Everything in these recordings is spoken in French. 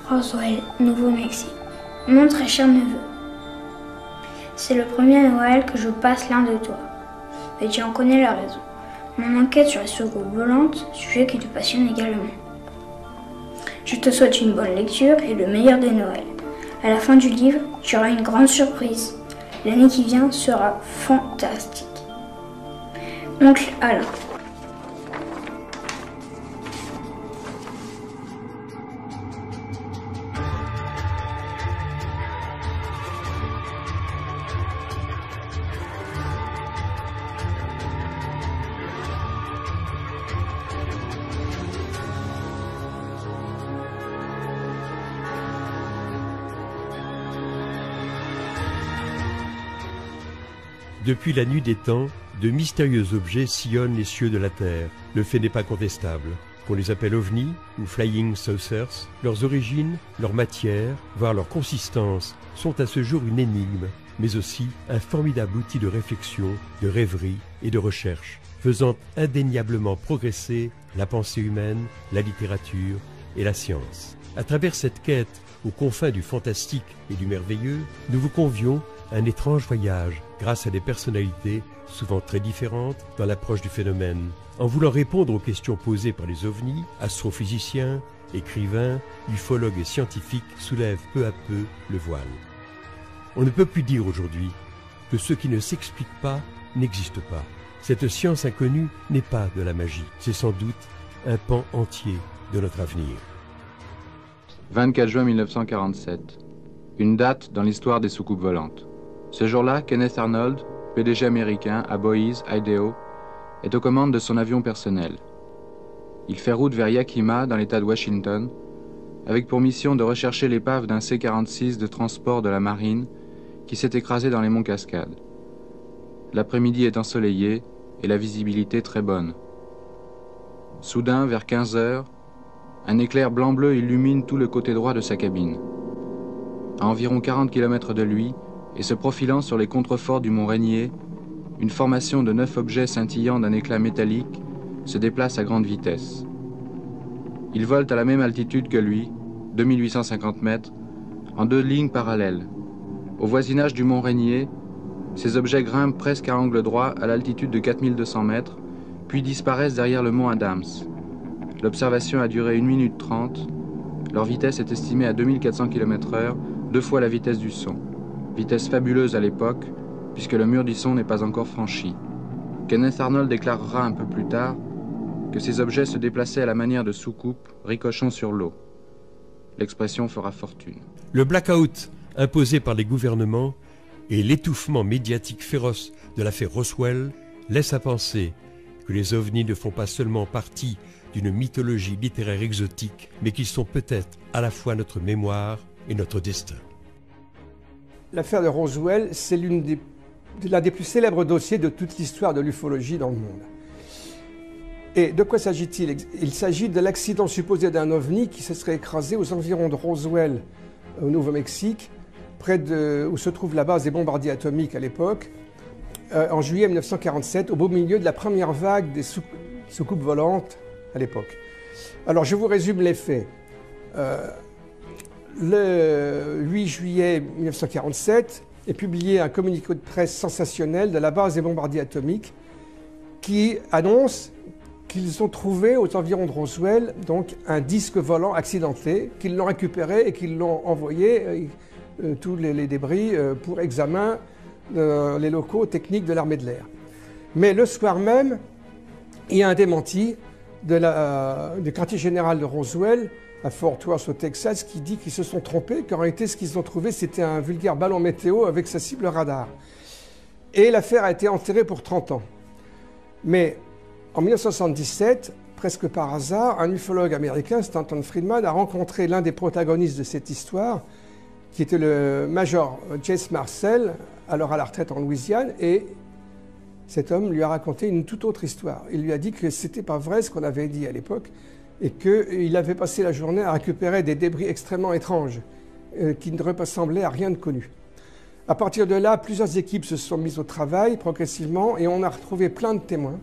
Roswell, Nouveau-Mexique. Mon très cher neveu, c'est le premier Noël que je passe loin de toi. Et tu en connais la raison. Mon enquête sur les soucoupes volantes, sujet qui te passionne également. Je te souhaite une bonne lecture et le meilleur des Noëls. À la fin du livre, tu auras une grande surprise. L'année qui vient sera fantastique. Oncle Alain. Depuis la nuit des temps, de mystérieux objets sillonnent les cieux de la Terre. Le fait n'est pas contestable. Qu'on les appelle ovnis ou flying saucers, leurs origines, leur matière, voire leur consistance, sont à ce jour une énigme, mais aussi un formidable outil de réflexion, de rêverie et de recherche, faisant indéniablement progresser la pensée humaine, la littérature et la science. À travers cette quête aux confins du fantastique et du merveilleux, nous vous convions à un étrange voyage grâce à des personnalités souvent très différentes dans l'approche du phénomène. En voulant répondre aux questions posées par les ovnis, astrophysiciens, écrivains, ufologues et scientifiques soulèvent peu à peu le voile. On ne peut plus dire aujourd'hui que ce qui ne s'explique pas n'existe pas. Cette science inconnue n'est pas de la magie, c'est sans doute un pan entier de notre avenir. 24 juin 1947. Une date dans l'histoire des soucoupes volantes. Ce jour-là, Kenneth Arnold, PDG américain à Boise, Idaho, est aux commandes de son avion personnel. Il fait route vers Yakima, dans l'État de Washington, avec pour mission de rechercher l'épave d'un C-46 de transport de la marine qui s'est écrasé dans les monts Cascades. L'après-midi est ensoleillé et la visibilité très bonne. Soudain, vers 15 heures, un éclair blanc-bleu illumine tout le côté droit de sa cabine. À environ 40 km de lui, et se profilant sur les contreforts du mont Rainier, une formation de 9 objets scintillant d'un éclat métallique se déplace à grande vitesse. Ils volent à la même altitude que lui, 2850 mètres, en 2 lignes parallèles. Au voisinage du mont Rainier, ces objets grimpent presque à angle droit à l'altitude de 4200 mètres, puis disparaissent derrière le mont Adams. L'observation a duré 1 minute 30. Leur vitesse est estimée à 2400 km/h, 2 fois la vitesse du son. Vitesse fabuleuse à l'époque, puisque le mur du son n'est pas encore franchi. Kenneth Arnold déclarera un peu plus tard que ces objets se déplaçaient à la manière de soucoupes ricochant sur l'eau. L'expression fera fortune. Le blackout imposé par les gouvernements et l'étouffement médiatique féroce de l'affaire Roswell laissent à penser que les ovnis ne font pas seulement partie d'une mythologie littéraire exotique, mais qu'ils sont peut-être à la fois notre mémoire et notre destin. L'affaire de Roswell, c'est l'un des plus célèbres dossiers de toute l'histoire de l'ufologie dans le monde. Et de quoi s'agit-il? Il s'agit de l'accident supposé d'un ovni qui se serait écrasé aux environs de Roswell, au Nouveau-Mexique, près où se trouve la base des bombardiers atomiques à l'époque, en juillet 1947, au beau milieu de la première vague des soucoupes volantes à l'époque. Alors, je vous résume les faits. Le 8 juillet 1947 est publié un communiqué de presse sensationnel de la base des bombardiers atomiques qui annonce qu'ils ont trouvé aux environs de Roswell donc un disque volant accidenté, qu'ils l'ont récupéré et qu'ils l'ont envoyé, tous les débris, pour examen les locaux techniques de l'armée de l'air. Mais le soir même, il y a un démenti du quartier général de Roswell à Fort Worth au Texas qui dit qu'ils se sont trompés, qu'en réalité ce qu'ils ont trouvé c'était un vulgaire ballon météo avec sa cible radar. Et l'affaire a été enterrée pour 30 ans. Mais en 1977, presque par hasard, un ufologue américain, Stanton Friedman, a rencontré l'un des protagonistes de cette histoire, qui était le major Jesse Marcel, alors à la retraite en Louisiane, et cet homme lui a raconté une toute autre histoire. Il lui a dit que c'était pas vrai ce qu'on avait dit à l'époque, et qu'il avait passé la journée à récupérer des débris extrêmement étranges, qui ne ressemblaient à rien de connu. À partir de là, plusieurs équipes se sont mises au travail progressivement, et on a retrouvé plein de témoins,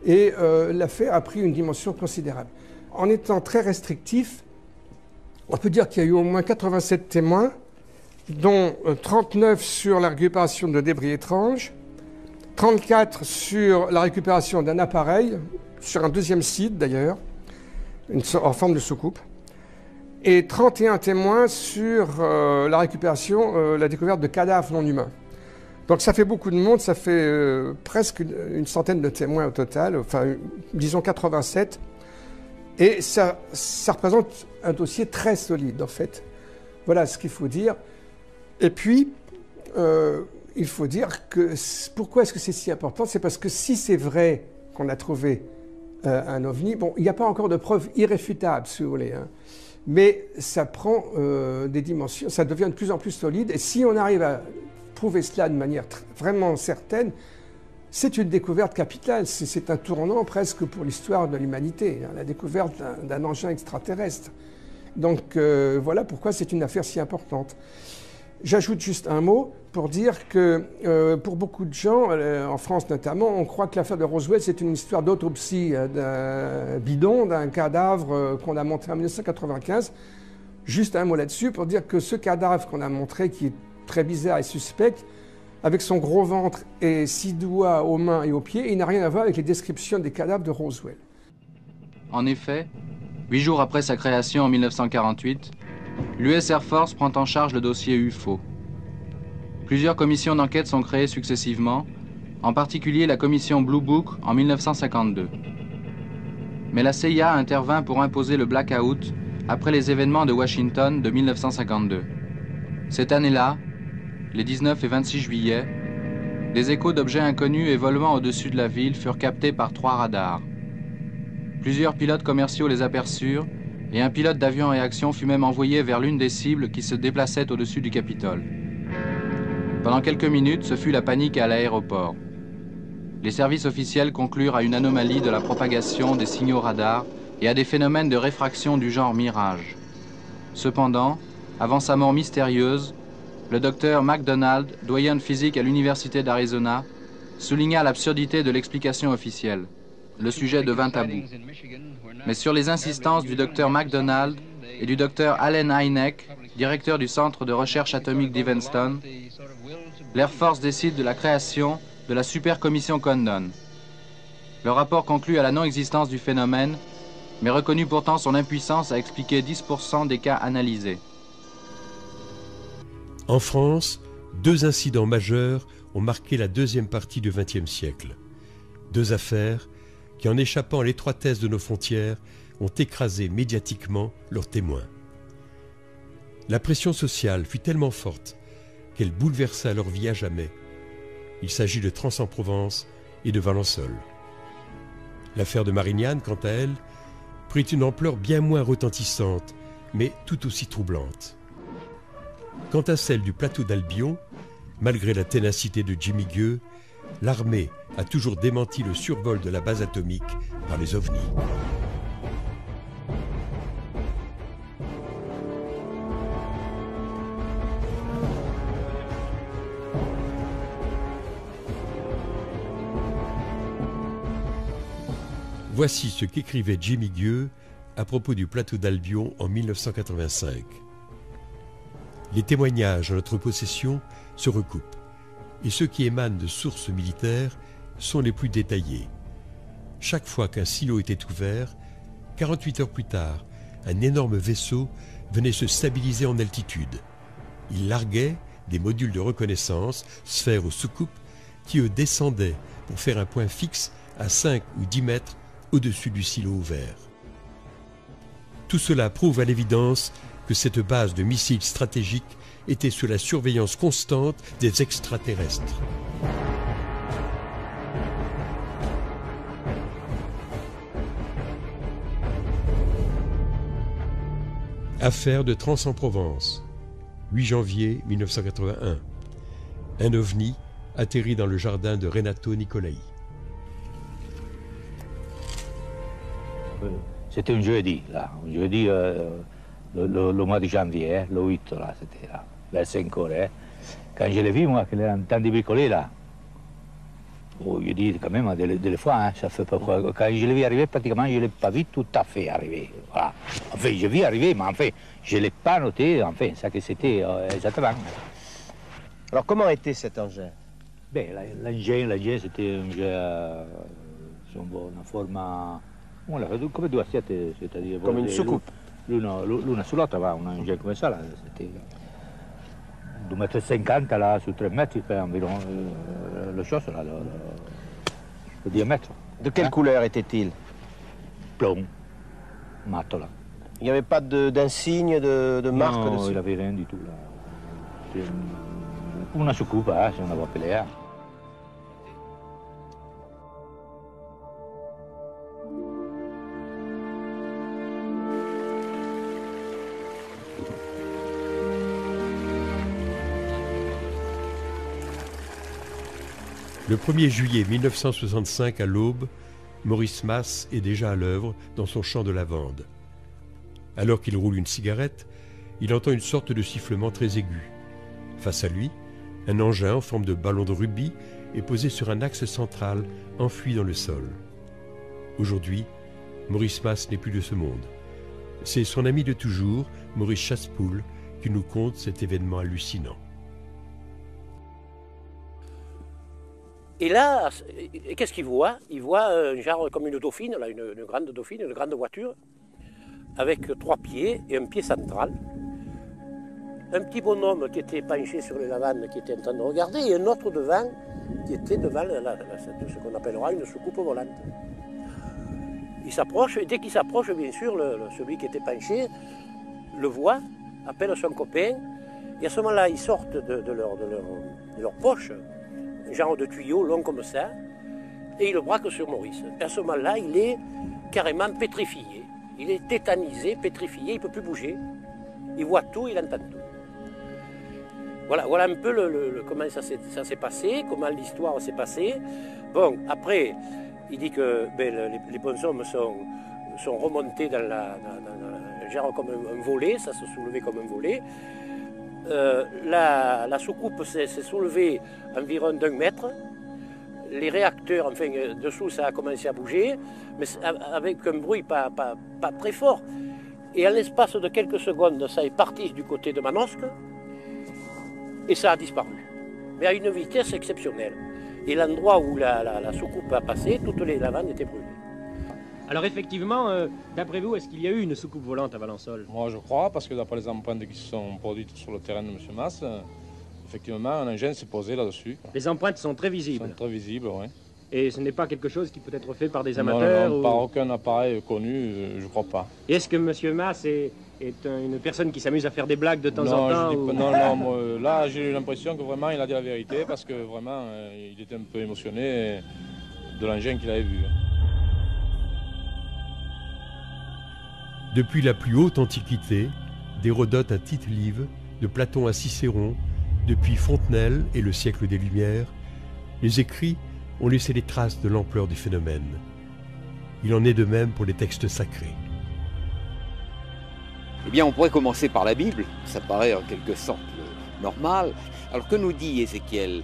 et l'affaire a pris une dimension considérable. En étant très restrictif, On peut dire qu'il y a eu au moins 87 témoins, dont 39 sur la récupération de débris étranges, 34 sur la récupération d'un appareil, sur un deuxième site d'ailleurs, en forme de soucoupe, et 31 témoins sur la récupération, la découverte de cadavres non humains. Donc ça fait beaucoup de monde, ça fait presque une centaine de témoins au total, enfin disons 87, et ça représente un dossier très solide en fait. Voilà ce qu'il faut dire. Et puis, il faut dire que pourquoi est-ce que c'est si important? C'est parce que si c'est vrai qu'on a trouvé un ovni, bon, il n'y a pas encore de preuves irréfutables, si vous voulez, hein, mais ça prend des dimensions, ça devient de plus en plus solide, et si on arrive à prouver cela de manière vraiment certaine, c'est une découverte capitale, c'est un tournant presque pour l'histoire de l'humanité, hein, la découverte d'un engin extraterrestre. Donc voilà pourquoi c'est une affaire si importante. J'ajoute juste un mot pour dire que pour beaucoup de gens, en France notamment, on croit que l'affaire de Roswell, c'est une histoire d'autopsie d'un bidon, d'un cadavre qu'on a montré en 1995. Juste un mot là-dessus pour dire que ce cadavre qu'on a montré, qui est très bizarre et suspect, avec son gros ventre et 6 doigts aux mains et aux pieds, il n'a rien à voir avec les descriptions des cadavres de Roswell. En effet, 8 jours après sa création en 1948, l'US Air Force prend en charge le dossier UFO. Plusieurs commissions d'enquête sont créées successivement, en particulier la commission Blue Book en 1952. Mais la CIA intervint pour imposer le blackout après les événements de Washington de 1952. Cette année-là, les 19 et 26 juillet, des échos d'objets inconnus et volant au-dessus de la ville furent captés par 3 radars. Plusieurs pilotes commerciaux les aperçurent et un pilote d'avion en réaction fut même envoyé vers l'une des cibles qui se déplaçait au-dessus du Capitole. Pendant quelques minutes, ce fut la panique à l'aéroport. Les services officiels conclurent à une anomalie de la propagation des signaux radars et à des phénomènes de réfraction du genre mirage. Cependant, avant sa mort mystérieuse, le docteur McDonald, doyen de physique à l'Université d'Arizona, souligna l'absurdité de l'explication officielle. Le sujet devint tabou. Mais sur les insistances du docteur McDonald et du docteur Allen Hynek, directeur du Centre de recherche atomique d'Evanston, l'Air Force décide de la création de la Super Commission Condon. Le rapport conclut à la non-existence du phénomène, mais reconnut pourtant son impuissance à expliquer 10% des cas analysés. En France, 2 incidents majeurs ont marqué la deuxième partie du XXe siècle. 2 affaires qui, en échappant à l'étroitesse de nos frontières, ont écrasé médiatiquement leurs témoins. La pression sociale fut tellement forte qu'elle bouleversa leur vie à jamais. Il s'agit de Trans-en-Provence et de Valençol. L'affaire de Marignane, quant à elle, prit une ampleur bien moins retentissante, mais tout aussi troublante. Quant à celle du plateau d'Albion, malgré la ténacité de Jimmy Gueux, l'armée a toujours démenti le survol de la base atomique par les ovnis. Voici ce qu'écrivait Jimmy Gueux à propos du plateau d'Albion en 1985. Les témoignages en notre possession se recoupent, et ceux qui émanent de sources militaires sont les plus détaillés. Chaque fois qu'un silo était ouvert, 48 heures plus tard, un énorme vaisseau venait se stabiliser en altitude. Il larguait des modules de reconnaissance, sphères ou soucoupes, qui eux descendaient pour faire un point fixe à 5 ou 10 mètres au-dessus du silo ouvert. Tout cela prouve à l'évidence que cette base de missiles stratégiques était sous la surveillance constante des extraterrestres. Affaire de Trans-en-Provence, 8 janvier 1981. Un ovni atterrit dans le jardin de Renato Nicolai. C'était un jeudi, là. Un jeudi, le mois de janvier, le 8, là, c'était là, vers 5 heures. Quand je l'ai vu, moi, qu'il est en train de bricoler, là, Oh, je dis quand même des fois, hein, ça fait pas quoi. Quand je l'ai vu arriver, pratiquement, je ne l'ai pas vu tout à fait arriver. Voilà. Enfin, je l'ai vu arriver, mais enfin, je ne l'ai pas noté, enfin, ça que c'était exactement. Alors comment était cet engin? Ben, l'engin, c'était un engin, una forma, come due assiette, c'est-à-dire... Comme une soucoupe. L'una sull'altra, un engin comme ça, là, c'était 2,50 m là, sur 3 mètres, il fait environ le chose, là, le diamètre. De quelle couleur était-il? Plomb, mat, là. Il n'y avait pas d'insigne, de marque non, dessus? Non, il n'avait rien du tout, là. C'est una soucoupe, hein, si on l'avait appelé, hein. Le 1er juillet 1965, à l'aube, Maurice Mas est déjà à l'œuvre dans son champ de lavande. Alors qu'il roule une cigarette, il entend une sorte de sifflement très aigu. Face à lui, un engin en forme de ballon de rugby est posé sur un axe central, enfoui dans le sol. Aujourd'hui, Maurice Mas n'est plus de ce monde. C'est son ami de toujours, Maurice Chassepoul, qui nous conte cet événement hallucinant. Et là, qu'est-ce qu'il voit? Il voit un genre comme une dauphine, là, une grande dauphine, une grande voiture, avec 3 pieds et un pied central. Un petit bonhomme qui était penché sur les lavandes, qui était en train de regarder, et un autre devant, qui était devant ce qu'on appellera une soucoupe volante. Il s'approche, et dès qu'il s'approche, bien sûr, celui qui était penché le voit, appelle son copain, et à ce moment-là, ils sortent de leur poche un genre de tuyau long comme ça, et il le braque sur Maurice. Et à ce moment-là, il est carrément pétrifié. Il est tétanisé, pétrifié, il ne peut plus bouger. Il voit tout, il entend tout. Voilà un peu comment ça s'est passé, comment l'histoire s'est passée. Bon, après, il dit que les bonshommes sont remontés dans genre comme un volet, ça se soulevait comme un volet. La soucoupe s'est soulevée environ d'1 mètre. Les réacteurs, enfin, dessous, ça a commencé à bouger, mais avec un bruit pas très fort. Et à l'espace de quelques secondes, ça est parti du côté de Manosque, et ça a disparu. Mais à une vitesse exceptionnelle. Et l'endroit où la soucoupe a passé, toutes les lavandes étaient brûlées. Alors effectivement, d'après vous, est-ce qu'il y a eu une soucoupe volante à Valençol? Moi je crois, parce que d'après les empreintes qui se sont produites sur le terrain de M. Mas, effectivement un engin s'est posé là-dessus. Les empreintes sont très visibles? Sont très visibles, oui. Et ce n'est pas quelque chose qui peut être fait par des amateurs? Non, par aucun appareil connu, je ne crois pas. Et est-ce que M. Mas est une personne qui s'amuse à faire des blagues de temps en temps? Non, moi, là j'ai eu l'impression que vraiment il a dit la vérité, parce que vraiment il était un peu émotionné de l'engin qu'il avait vu. Depuis la plus haute antiquité, d'Hérodote à Tite-Live, de Platon à Cicéron, depuis Fontenelle et le siècle des Lumières, les écrits ont laissé les traces de l'ampleur du phénomène. Il en est de même pour les textes sacrés. Eh bien, on pourrait commencer par la Bible, ça paraît en quelque sorte normal. Alors que nous dit Ézéchiel?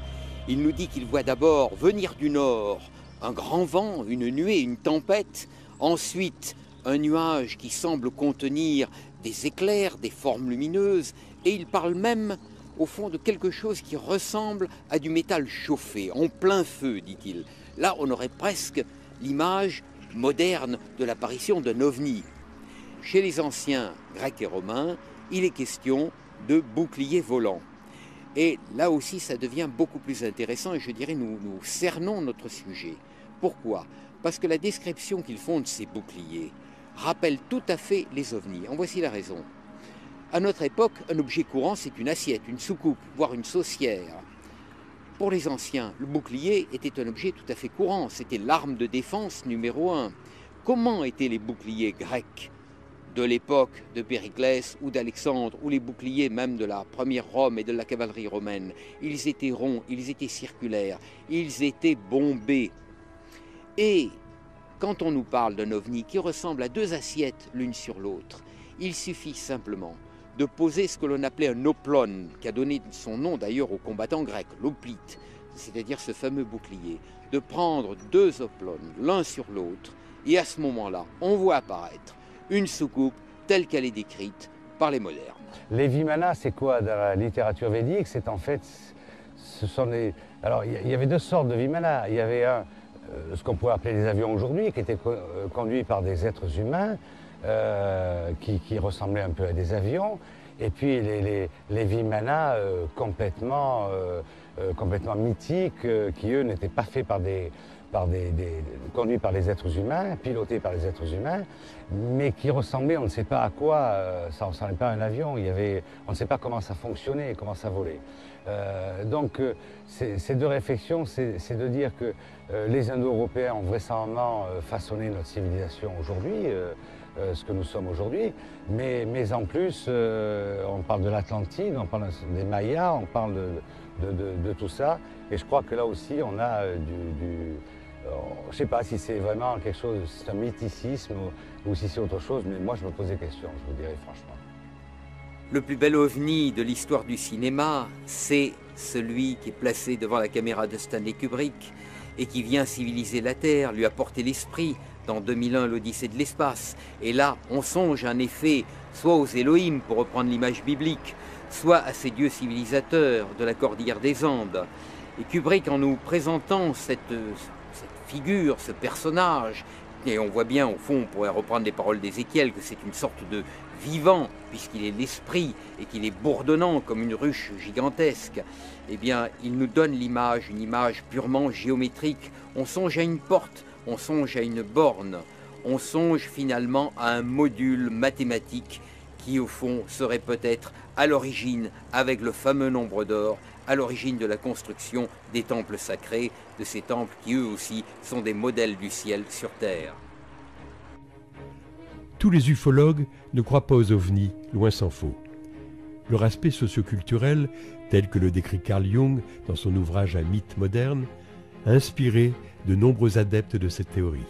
Il nous dit qu'il voit d'abord venir du nord un grand vent, une nuée, une tempête, ensuite un nuage qui semble contenir des éclairs, des formes lumineuses, et il parle même, au fond, de quelque chose qui ressemble à du métal chauffé, en plein feu, dit-il. Là, on aurait presque l'image moderne de l'apparition d'un ovni. Chez les anciens grecs et romains, il est question de boucliers volants. Et là aussi, ça devient beaucoup plus intéressant, et je dirais, nous cernons notre sujet. Pourquoi? Parce que la description qu'ils font de ces boucliers rappelle tout à fait les ovnis. En voici la raison. À notre époque, un objet courant, c'est une assiette, une soucoupe, voire une saucière. Pour les anciens, le bouclier était un objet tout à fait courant. C'était l'arme de défense numéro 1. Comment étaient les boucliers grecs de l'époque de Périclès ou d'Alexandre, ou les boucliers même de la première Rome et de la cavalerie romaine? Ils étaient ronds, ils étaient circulaires, ils étaient bombés. Et quand on nous parle d'un ovni qui ressemble à 2 assiettes l'une sur l'autre, il suffit simplement de poser ce que l'on appelait un oplon, qui a donné son nom d'ailleurs aux combattants grecs, l'hoplite, c'est-à-dire ce fameux bouclier, de prendre deux oplones l'un sur l'autre, et à ce moment-là, on voit apparaître une soucoupe telle qu'elle est décrite par les modernes. Les vimana, c'est quoi dans la littérature védique? C'est en fait, ce sont des... Alors, il y avait deux sortes de vimana. Il y avait un, ce qu'on pourrait appeler des avions aujourd'hui, qui étaient conduits par des êtres humains, qui ressemblaient un peu à des avions. Et puis les vimana complètement mythiques, qui eux n'étaient pas faits conduits par les êtres humains, pilotés par les êtres humains, mais qui ressemblaient, on ne sait pas à quoi, ça ne ressemblait pas à un avion, on ne sait pas comment ça fonctionnait, comment ça volait. Donc ces deux réflexions, c'est de dire que les Indo-Européens ont vraisemblablement façonné notre civilisation aujourd'hui, ce que nous sommes aujourd'hui, mais en plus, on parle de l'Atlantide, on parle des Mayas, on parle de tout ça, et je crois que là aussi on a je ne sais pas si c'est vraiment quelque chose, c'est un mythicisme ou si c'est autre chose, mais moi je me pose des questions, je vous dirais franchement. Le plus bel ovni de l'histoire du cinéma, c'est celui qui est placé devant la caméra de Stanley Kubrick et qui vient civiliser la Terre, lui apporter l'esprit dans 2001, l'Odyssée de l'espace. Et là, on songe en effet soit aux Elohim, pour reprendre l'image biblique, soit à ces dieux civilisateurs de la cordillère des Andes. Et Kubrick, en nous présentant cette figure, ce personnage, et on voit bien, au fond, on pourrait reprendre les paroles d'Ézéchiel, que c'est une sorte de vivant, puisqu'il est l'esprit et qu'il est bourdonnant comme une ruche gigantesque, eh bien, il nous donne l'image, une image purement géométrique. On songe à une porte, on songe à une borne, on songe finalement à un module mathématique qui, au fond, serait peut-être à l'origine, avec le fameux nombre d'or, à l'origine de la construction des temples sacrés, de ces temples qui, eux aussi, sont des modèles du ciel sur terre. Tous les ufologues ne croient pas aux ovnis, loin s'en faut. Leur aspect socioculturel, tel que le décrit Carl Jung dans son ouvrage Un mythe moderne, a inspiré de nombreux adeptes de cette théorie.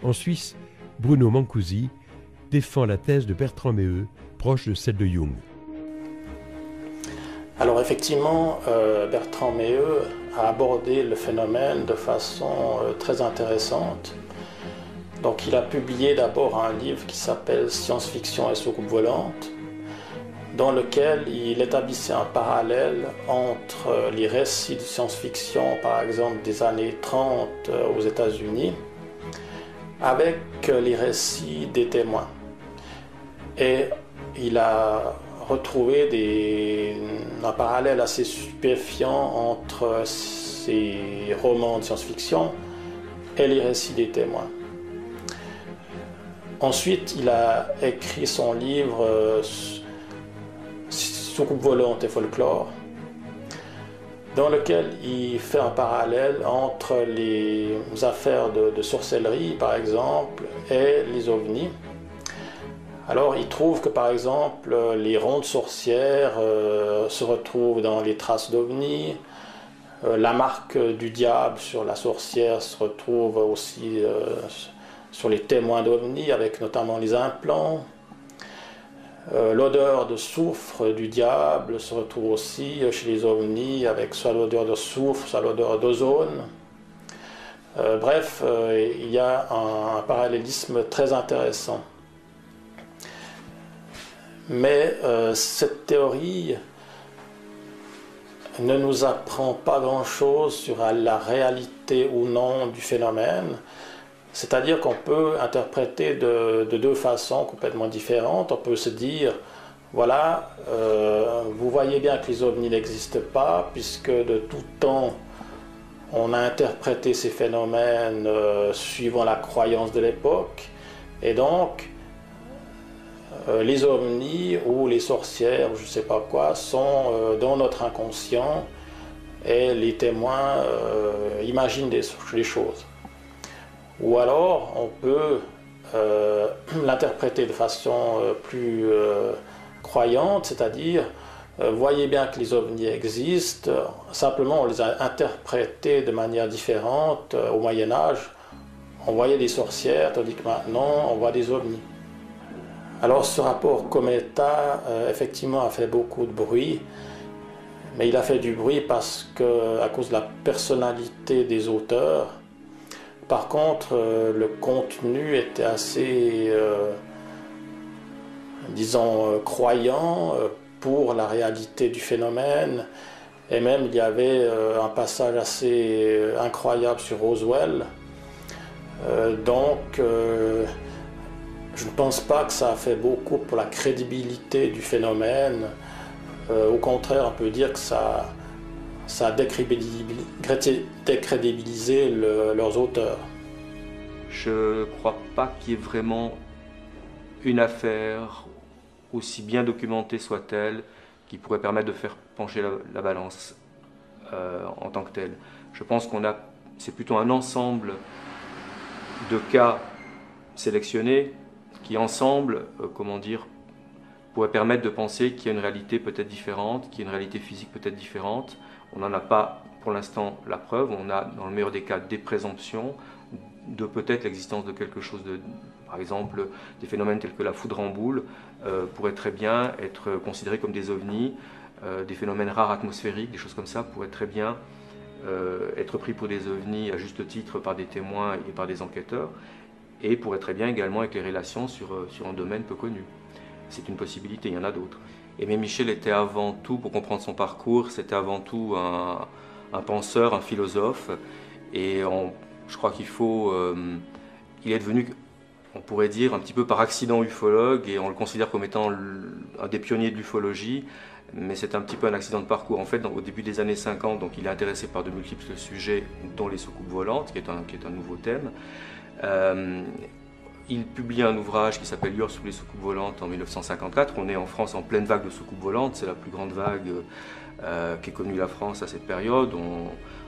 En Suisse, Bruno Mancusi défend la thèse de Bertrand Meheut, proche de celle de Jung. Alors effectivement, Bertrand Meheut a abordé le phénomène de façon très intéressante. Donc il a publié d'abord un livre qui s'appelle Science-fiction et soucoupe volante, dans lequel il établissait un parallèle entre les récits de science-fiction, par exemple des années 30 aux États-Unis, avec les récits des témoins. Et il a retrouvé un parallèle assez stupéfiant entre ces romans de science-fiction et les récits des témoins. Ensuite, il a écrit son livre Soucoupe volante et folklore, dans lequel il fait un parallèle entre les affaires de sorcellerie, par exemple, et les ovnis. Alors, il trouve que, par exemple, les rondes sorcières se retrouvent dans les traces d'ovnis, la marque du diable sur la sorcière se retrouve aussi sur les témoins d'ovnis, avec notamment les implants. L'odeur de soufre du diable se retrouve aussi chez les ovnis, avec soit l'odeur de soufre, soit l'odeur d'ozone. Bref, il y a un parallélisme très intéressant. Mais cette théorie ne nous apprend pas grand-chose sur la réalité ou non du phénomène. C'est-à-dire qu'on peut interpréter de deux façons complètement différentes. On peut se dire, voilà, vous voyez bien que les ovnis n'existent pas, puisque de tout temps, on a interprété ces phénomènes suivant la croyance de l'époque. Et donc, les ovnis ou les sorcières, je ne sais pas quoi, sont dans notre inconscient et les témoins imaginent les choses. Ou alors, on peut l'interpréter de façon plus croyante, c'est-à-dire, voyez bien que les ovnis existent, simplement on les a interprétés de manière différente. Au Moyen-Âge, on voyait des sorcières, tandis que maintenant, on voit des ovnis. Alors, ce rapport Cometa, effectivement, a fait beaucoup de bruit, Mais il a fait du bruit à cause de la personnalité des auteurs. Par contre, le contenu était assez, disons, croyant pour la réalité du phénomène. Et même, il y avait un passage assez incroyable sur Roswell. Donc, je ne pense pas que ça a fait beaucoup pour la crédibilité du phénomène. Au contraire, on peut dire que ça a décrédibilisé leurs auteurs. Je ne crois pas qu'il y ait vraiment une affaire, aussi bien documentée soit-elle, qui pourrait permettre de faire pencher la balance en tant que telle. Je pense c'est plutôt un ensemble de cas sélectionnés qui ensemble, pourraient permettre de penser qu'il y a une réalité peut-être différente, qu'il y a une réalité physique peut-être différente. On n'en a pas pour l'instant la preuve, on a dans le meilleur des cas des présomptions de peut-être l'existence de quelque chose par exemple, des phénomènes tels que la foudre en boule pourraient très bien être considérés comme des ovnis, des phénomènes rares atmosphériques, des choses comme ça pourraient très bien être pris pour des ovnis à juste titre par des témoins et par des enquêteurs, et pourraient très bien également éclairer la science sur un domaine peu connu. C'est une possibilité, il y en a d'autres. Aimé Michel était avant tout, pour comprendre son parcours, c'était avant tout un penseur, un philosophe, et je crois il est devenu, on pourrait dire, un petit peu par accident ufologue, et on le considère comme étant un des pionniers de l'ufologie, mais c'est un petit peu un accident de parcours. En fait, au début des années 50, donc, il est intéressé par de multiples sujets, dont les soucoupes volantes, qui est un nouveau thème. Il publie un ouvrage qui s'appelle Lueurs sous les soucoupes volantes en 1954. On est en France en pleine vague de soucoupes volantes, c'est la plus grande vague qu'ait connue la France à cette période.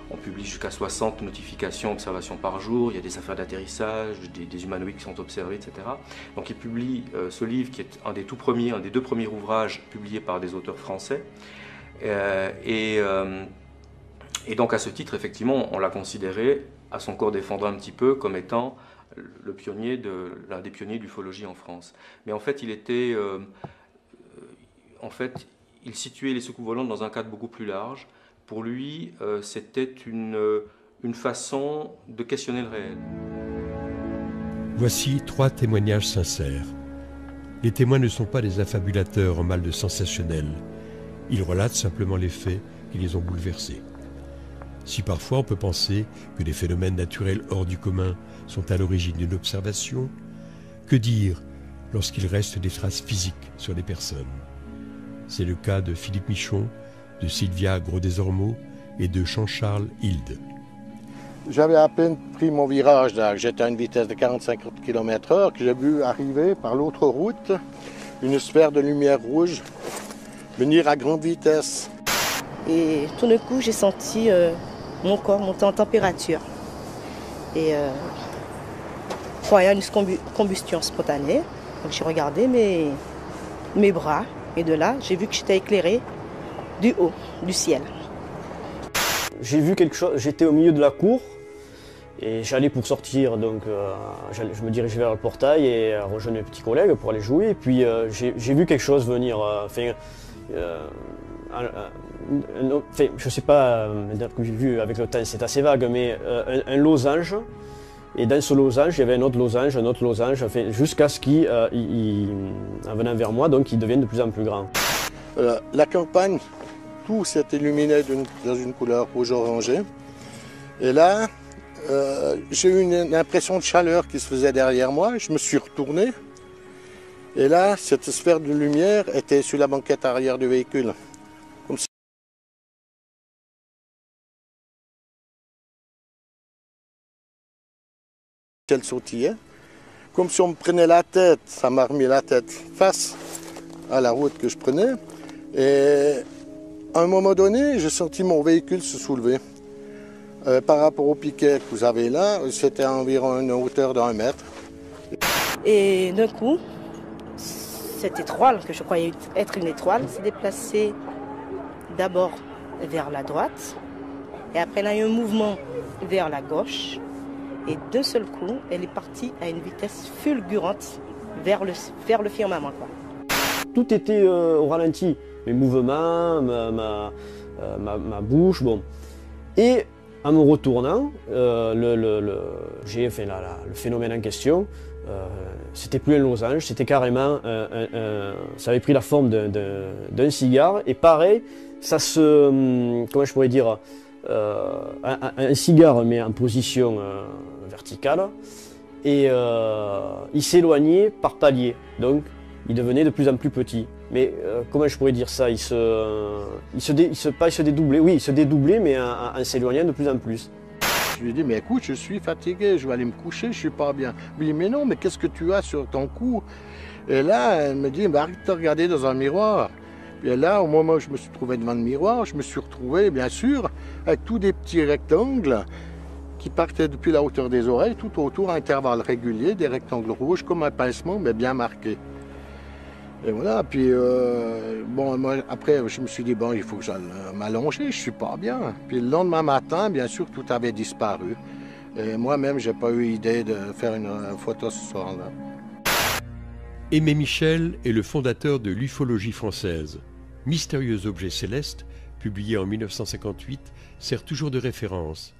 On publie jusqu'à 60 notifications, observations par jour, il y a des affaires d'atterrissage, des humanoïdes qui sont observés, etc. Donc il publie ce livre qui est un des deux premiers ouvrages publiés par des auteurs français. Et donc à ce titre, effectivement, on l'a considéré, à son corps défendant un petit peu, comme étant l'un des pionniers de l'ufologie en France. Mais en fait, il situait les soucoupes volantes dans un cadre beaucoup plus large. Pour lui, c'était une façon de questionner le réel. Voici 3 témoignages sincères. Les témoins ne sont pas des affabulateurs en mal de sensationnel. Ils relatent simplement les faits qui les ont bouleversés. Si parfois on peut penser que des phénomènes naturels hors du commun sont à l'origine d'une observation, que dire lorsqu'il reste des traces physiques sur les personnes? C'est le cas de Philippe Michon, de Sylvia Gros-Desormeaux et de Jean-Charles Hilde. J'avais à peine pris mon virage, j'étais à une vitesse de 45 km/h, que j'ai vu arriver par l'autre route une sphère de lumière rouge venir à grande vitesse. Et tout d'un coup, j'ai senti mon corps monter en température. Et croyant une combustion spontanée, donc j'ai regardé mes bras, et de là, j'ai vu que j'étais éclairée du haut, du ciel. J'ai vu quelque chose, j'étais au milieu de la cour et j'allais pour sortir, donc je me dirigeais vers le portail et rejoindre mes petits collègues pour aller jouer. Et puis j'ai vu quelque chose venir, je sais pas, que j'ai vu avec le temps, c'est assez vague, mais un losange. Et dans ce losange, il y avait un autre losange, jusqu'à ce qu'il, en venant vers moi, donc il devienne de plus en plus grand. La campagne, tout s'est illuminé dans une couleur rouge-orangé. Et là, j'ai eu une impression de chaleur qui se faisait derrière moi. Je me suis retourné. Et là, cette sphère de lumière était sur la banquette arrière du véhicule. Comme si elle sautillait. Comme si on me prenait la tête, ça m'a remis la tête face à la route que je prenais. Et à un moment donné, j'ai senti mon véhicule se soulever. Par rapport au piquet que vous avez là, c'était à environ une hauteur d'1 mètre. Et d'un coup, cette étoile, que je croyais être une étoile, s'est déplacée d'abord vers la droite, et après elle a eu un mouvement vers la gauche, et d'un seul coup, elle est partie à une vitesse fulgurante vers le firmament. Tout était au ralenti, mes mouvements, ma bouche. Bon. Et en me retournant, le phénomène en question, c'était plus un losange, c'était carrément, ça avait pris la forme d'un cigare. Et pareil, ça se, comment je pourrais dire, un cigare mais en position verticale. Et il s'éloignait par paliers, donc il devenait de plus en plus petit. Mais comment je pourrais dire ça, il se dédoublait, oui, il se dédoublait, mais en s'éloignant de plus en plus. Je lui ai dit, mais écoute, je suis fatigué, je vais aller me coucher, je suis pas bien. Il me dit, mais non, mais qu'est-ce que tu as sur ton cou? Et là, elle me dit, bah, arrête de regarder dans un miroir. Et là, au moment où je me suis trouvé devant le miroir, je me suis retrouvé, bien sûr, avec tous des petits rectangles qui partaient depuis la hauteur des oreilles, tout autour, à intervalles réguliers, des rectangles rouges, comme un pincement, mais bien marqués. Et voilà, puis bon, moi, après, je me suis dit, bon, il faut que j'aille m'allonger, je suis pas bien. Puis le lendemain matin, bien sûr, tout avait disparu. Et moi-même, j'ai pas eu idée de faire une photo ce soir-là. Aimé Michel est le fondateur de l'ufologie française. Mystérieux objets célestes, publié en 1958, sert toujours de référence.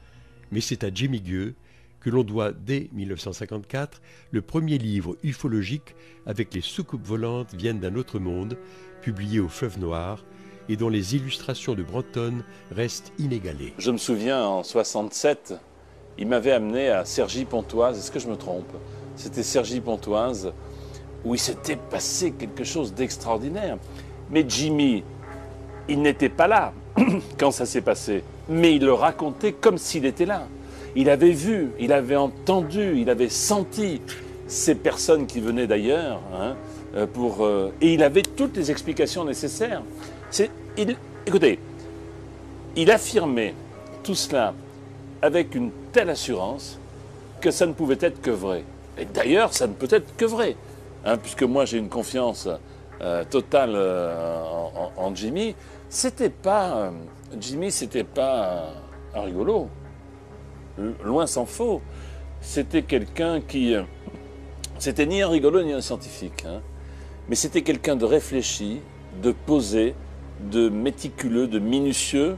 Mais c'est à Jimmy Gueux que l'on doit, dès 1954, le premier livre ufologique avec les soucoupes volantes viennent d'un autre monde, publié au Fleuve Noir, et dont les illustrations de Brantôn restent inégalées. Je me souviens, en 67, il m'avait amené à Cergy-Pontoise, est-ce que je me trompe? C'était Cergy-Pontoise, où il s'était passé quelque chose d'extraordinaire. Mais Jimmy, il n'était pas là quand ça s'est passé, mais il le racontait comme s'il était là. Il avait vu, il avait entendu, il avait senti ces personnes qui venaient d'ailleurs, hein, et il avait toutes les explications nécessaires. Écoutez, il affirmait tout cela avec une telle assurance que ça ne pouvait être que vrai. Et d'ailleurs, ça ne peut être que vrai, hein, puisque moi j'ai une confiance totale en Jimmy. Jimmy, c'était pas un rigolo. Loin s'en faut. C'était quelqu'un qui... C'était ni un rigolo ni un scientifique. Hein. Mais c'était quelqu'un de réfléchi, de posé, de méticuleux, de minutieux,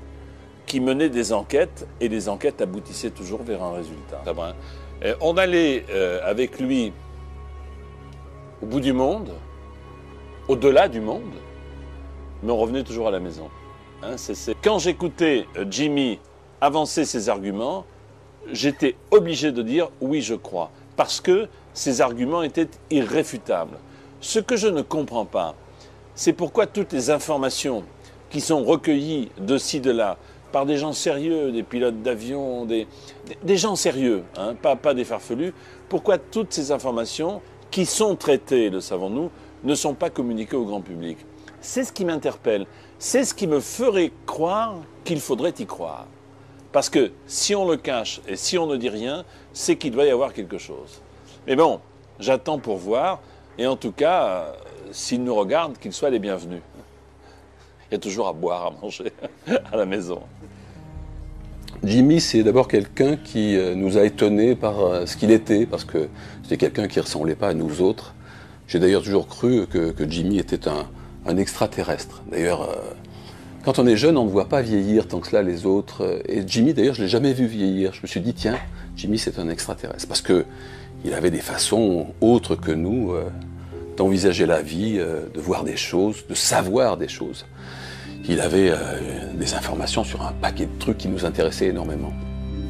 qui menait des enquêtes, et les enquêtes aboutissaient toujours vers un résultat. On allait avec lui au bout du monde, au-delà du monde, mais on revenait toujours à la maison. Hein, Quand j'écoutais Jimmy avancer ses arguments, j'étais obligé de dire oui, je crois, parce que ces arguments étaient irréfutables. Ce que je ne comprends pas, c'est pourquoi toutes les informations qui sont recueillies de ci, de là, par des gens sérieux, des pilotes d'avion, des gens sérieux, hein, pas des farfelus, pourquoi toutes ces informations qui sont traitées, le savons-nous, ne sont pas communiquées au grand public? C'est ce qui m'interpelle, c'est ce qui me ferait croire qu'il faudrait y croire. Parce que si on le cache et si on ne dit rien, c'est qu'il doit y avoir quelque chose. Mais bon, j'attends pour voir, et en tout cas, s'ils nous regardent, qu'ils soient les bienvenus. Il y a toujours à boire, à manger à la maison. Jimmy, c'est d'abord quelqu'un qui nous a étonnés par ce qu'il était, parce que c'était quelqu'un qui ne ressemblait pas à nous autres. J'ai d'ailleurs toujours cru que Jimmy était un extraterrestre. D'ailleurs, quand on est jeune, on ne voit pas vieillir tant que cela les autres. Et Jimmy, d'ailleurs, je ne l'ai jamais vu vieillir. Je me suis dit, tiens, Jimmy, c'est un extraterrestre. Parce qu'il avait des façons autres que nous d'envisager la vie, de voir des choses, de savoir des choses. Il avait des informations sur un paquet de trucs qui nous intéressaient énormément.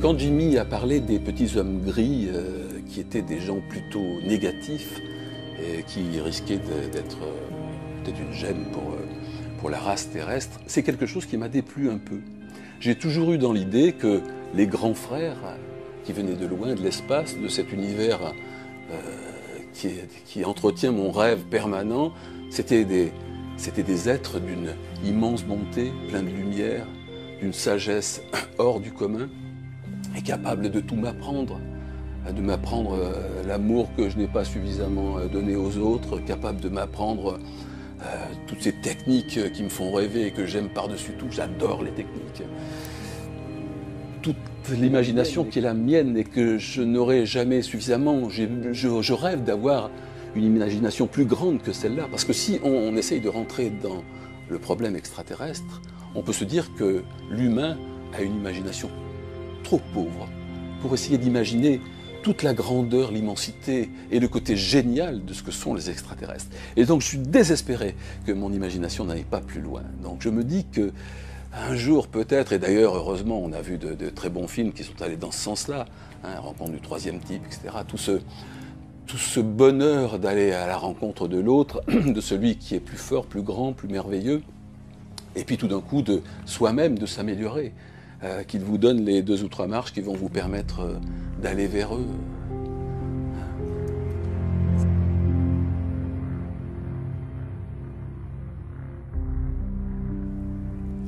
Quand Jimmy a parlé des petits hommes gris, qui étaient des gens plutôt négatifs, et qui risquaient d'être peut-être une gêne pour la race terrestre, c'est quelque chose qui m'a déplu un peu. J'ai toujours eu dans l'idée que les grands frères, qui venaient de loin, de l'espace, de cet univers qui entretient mon rêve permanent, c'était des êtres d'une immense bonté, plein de lumière, d'une sagesse hors du commun, et capables de tout m'apprendre, de m'apprendre l'amour que je n'ai pas suffisamment donné aux autres, capables de m'apprendre toutes ces techniques qui me font rêver et que j'aime par-dessus tout. J'adore les techniques. Toute l'imagination qui est la mienne et que je n'aurai jamais suffisamment. Je rêve d'avoir une imagination plus grande que celle-là. Parce que si on essaye de rentrer le problème extraterrestre, on peut se dire que l'humain a une imagination trop pauvre pour essayer d'imaginer toute la grandeur, l'immensité et le côté génial de ce que sont les extraterrestres. Et donc je suis désespéré que mon imagination n'aille pas plus loin. Donc je me dis que un jour peut-être, et d'ailleurs heureusement on a vu de très bons films qui sont allés dans ce sens-là, hein, Rencontre du troisième type, etc. Tout ce bonheur d'aller à la rencontre de l'autre, de celui qui est plus fort, plus grand, plus merveilleux, et puis tout d'un coup de soi-même de s'améliorer, qu'il vous donne les 2 ou 3 marches qui vont vous permettre d'aller vers eux.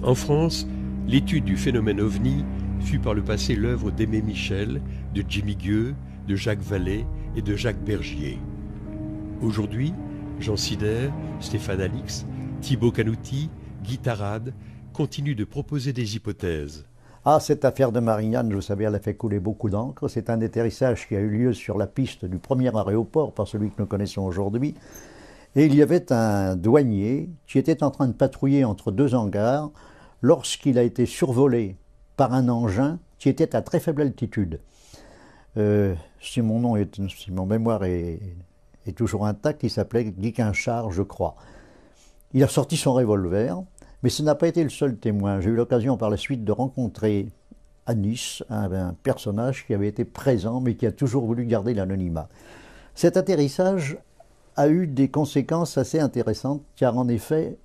En France, l'étude du phénomène OVNI fut par le passé l'œuvre d'Aimé Michel, de Jimmy Gueux, de Jacques Vallée et de Jacques Bergier. Aujourd'hui, Jean Sider, Stéphane Alix, Thibaut Canouty, Guy Tarade continuent de proposer des hypothèses. Ah, cette affaire de Marignane, vous savez, elle a fait couler beaucoup d'encre. C'est un atterrissage qui a eu lieu sur la piste du premier aéroport, par celui que nous connaissons aujourd'hui. Et il y avait un douanier qui était en train de patrouiller entre 2 hangars lorsqu'il a été survolé par un engin qui était à très faible altitude. Si mon mémoire est toujours intact, il s'appelait Guy Quinchard, je crois. Il a sorti son revolver, mais ce n'a pas été le seul témoin. J'ai eu l'occasion par la suite de rencontrer à Nice un personnage qui avait été présent, mais qui a toujours voulu garder l'anonymat. Cet atterrissage a eu des conséquences assez intéressantes, car en effet,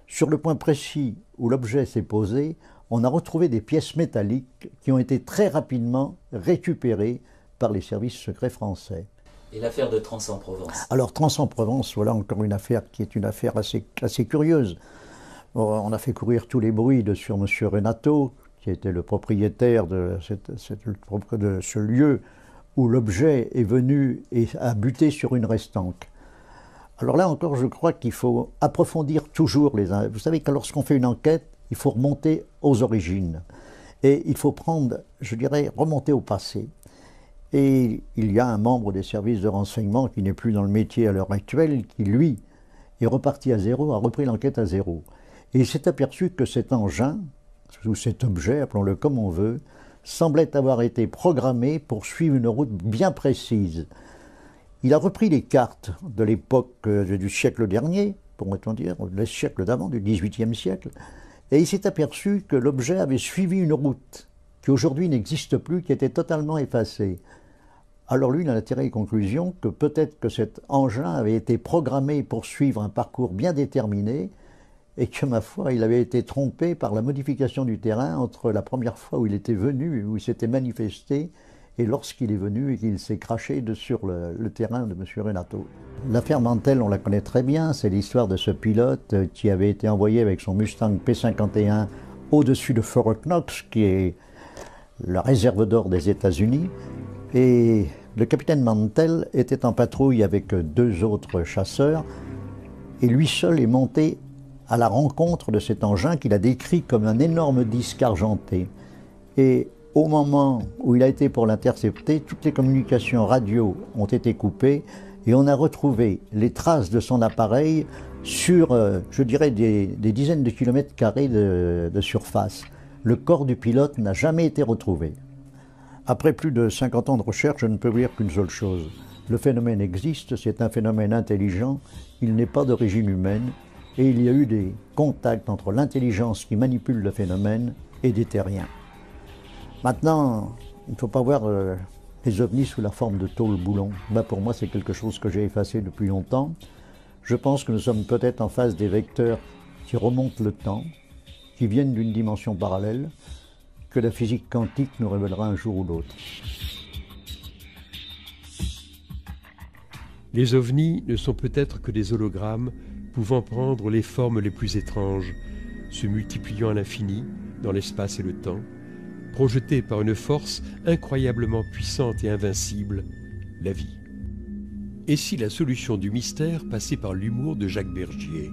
sur le point précis où l'objet s'est posé, on a retrouvé des pièces métalliques qui ont été très rapidement récupérées par les services secrets français. Et l'affaire de Trans-en-Provence? Alors Trans-en-Provence, voilà encore une affaire qui est une affaire assez curieuse. On a fait courir tous les bruits sur M. Renato, qui était le propriétaire de ce lieu où l'objet est venu et a buté sur une restanque. Alors là encore, je crois qu'il faut approfondir toujours les... Vous savez que lorsqu'on fait une enquête, il faut remonter aux origines. Et il faut remonter au passé. Et il y a un membre des services de renseignement qui n'est plus dans le métier à l'heure actuelle, qui lui est reparti à zéro, a repris l'enquête à zéro. Et il s'est aperçu que cet engin, ou cet objet, appelons-le comme on veut, semblait avoir été programmé pour suivre une route bien précise. Il a repris les cartes de l'époque du siècle dernier, pourrait-on dire, le siècle d'avant, du XVIIIe siècle, et il s'est aperçu que l'objet avait suivi une route qui aujourd'hui n'existe plus, qui était totalement effacée. Alors lui, il en a tiré les conclusions que peut-être que cet engin avait été programmé pour suivre un parcours bien déterminé, et que, ma foi, il avait été trompé par la modification du terrain entre la première fois où il était venu, où il s'était manifesté, et lorsqu'il est venu et qu'il s'est craché sur le terrain de M. Renato. L'affaire Mantell, on la connaît très bien, c'est l'histoire de ce pilote qui avait été envoyé avec son Mustang P51 au-dessus de Fort Knox, qui est la réserve d'or des États-Unis, et le capitaine Mantell était en patrouille avec 2 autres chasseurs, et lui seul est monté à la rencontre de cet engin qu'il a décrit comme un énorme disque argenté. Et au moment où il a été pour l'intercepter, toutes les communications radio ont été coupées et on a retrouvé les traces de son appareil sur, je dirais, des dizaines de kilomètres carrés de surface. Le corps du pilote n'a jamais été retrouvé. Après plus de 50 ans de recherche, je ne peux vous dire qu'une seule chose. Le phénomène existe, c'est un phénomène intelligent, il n'est pas d'origine humaine, et il y a eu des contacts entre l'intelligence qui manipule le phénomène et des terriens. Maintenant, il ne faut pas voir les ovnis sous la forme de tôle boulon. Pour moi, c'est quelque chose que j'ai effacé depuis longtemps. Je pense que nous sommes peut-être en face des vecteurs qui remontent le temps, qui viennent d'une dimension parallèle, que la physique quantique nous révélera un jour ou l'autre. Les ovnis ne sont peut-être que des hologrammes pouvant prendre les formes les plus étranges, se multipliant à l'infini dans l'espace et le temps, projetés par une force incroyablement puissante et invincible, la vie. Et si la solution du mystère passait par l'humour de Jacques Bergier?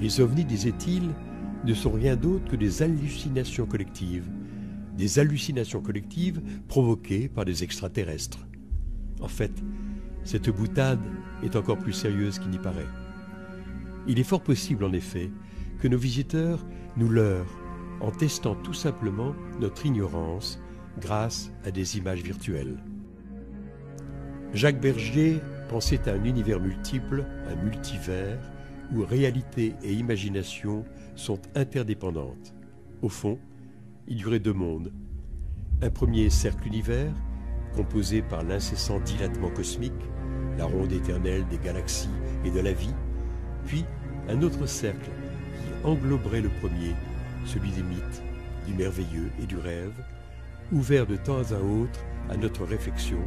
Les ovnis, disait-il, ne sont rien d'autre que des hallucinations collectives provoquées par des extraterrestres. En fait, cette boutade est encore plus sérieuse qu'il n'y paraît. Il est fort possible en effet que nos visiteurs nous leurrent en testant tout simplement notre ignorance grâce à des images virtuelles. Jacques Bergier pensait à un univers multiple, un multivers, où réalité et imagination sont interdépendantes. Au fond, il y aurait deux mondes. Un premier cercle-univers, composé par l'incessant dilatement cosmique, la ronde éternelle des galaxies et de la vie, puis un autre cercle qui engloberait le premier, celui des mythes, du merveilleux et du rêve, ouvert de temps à autre à notre réflexion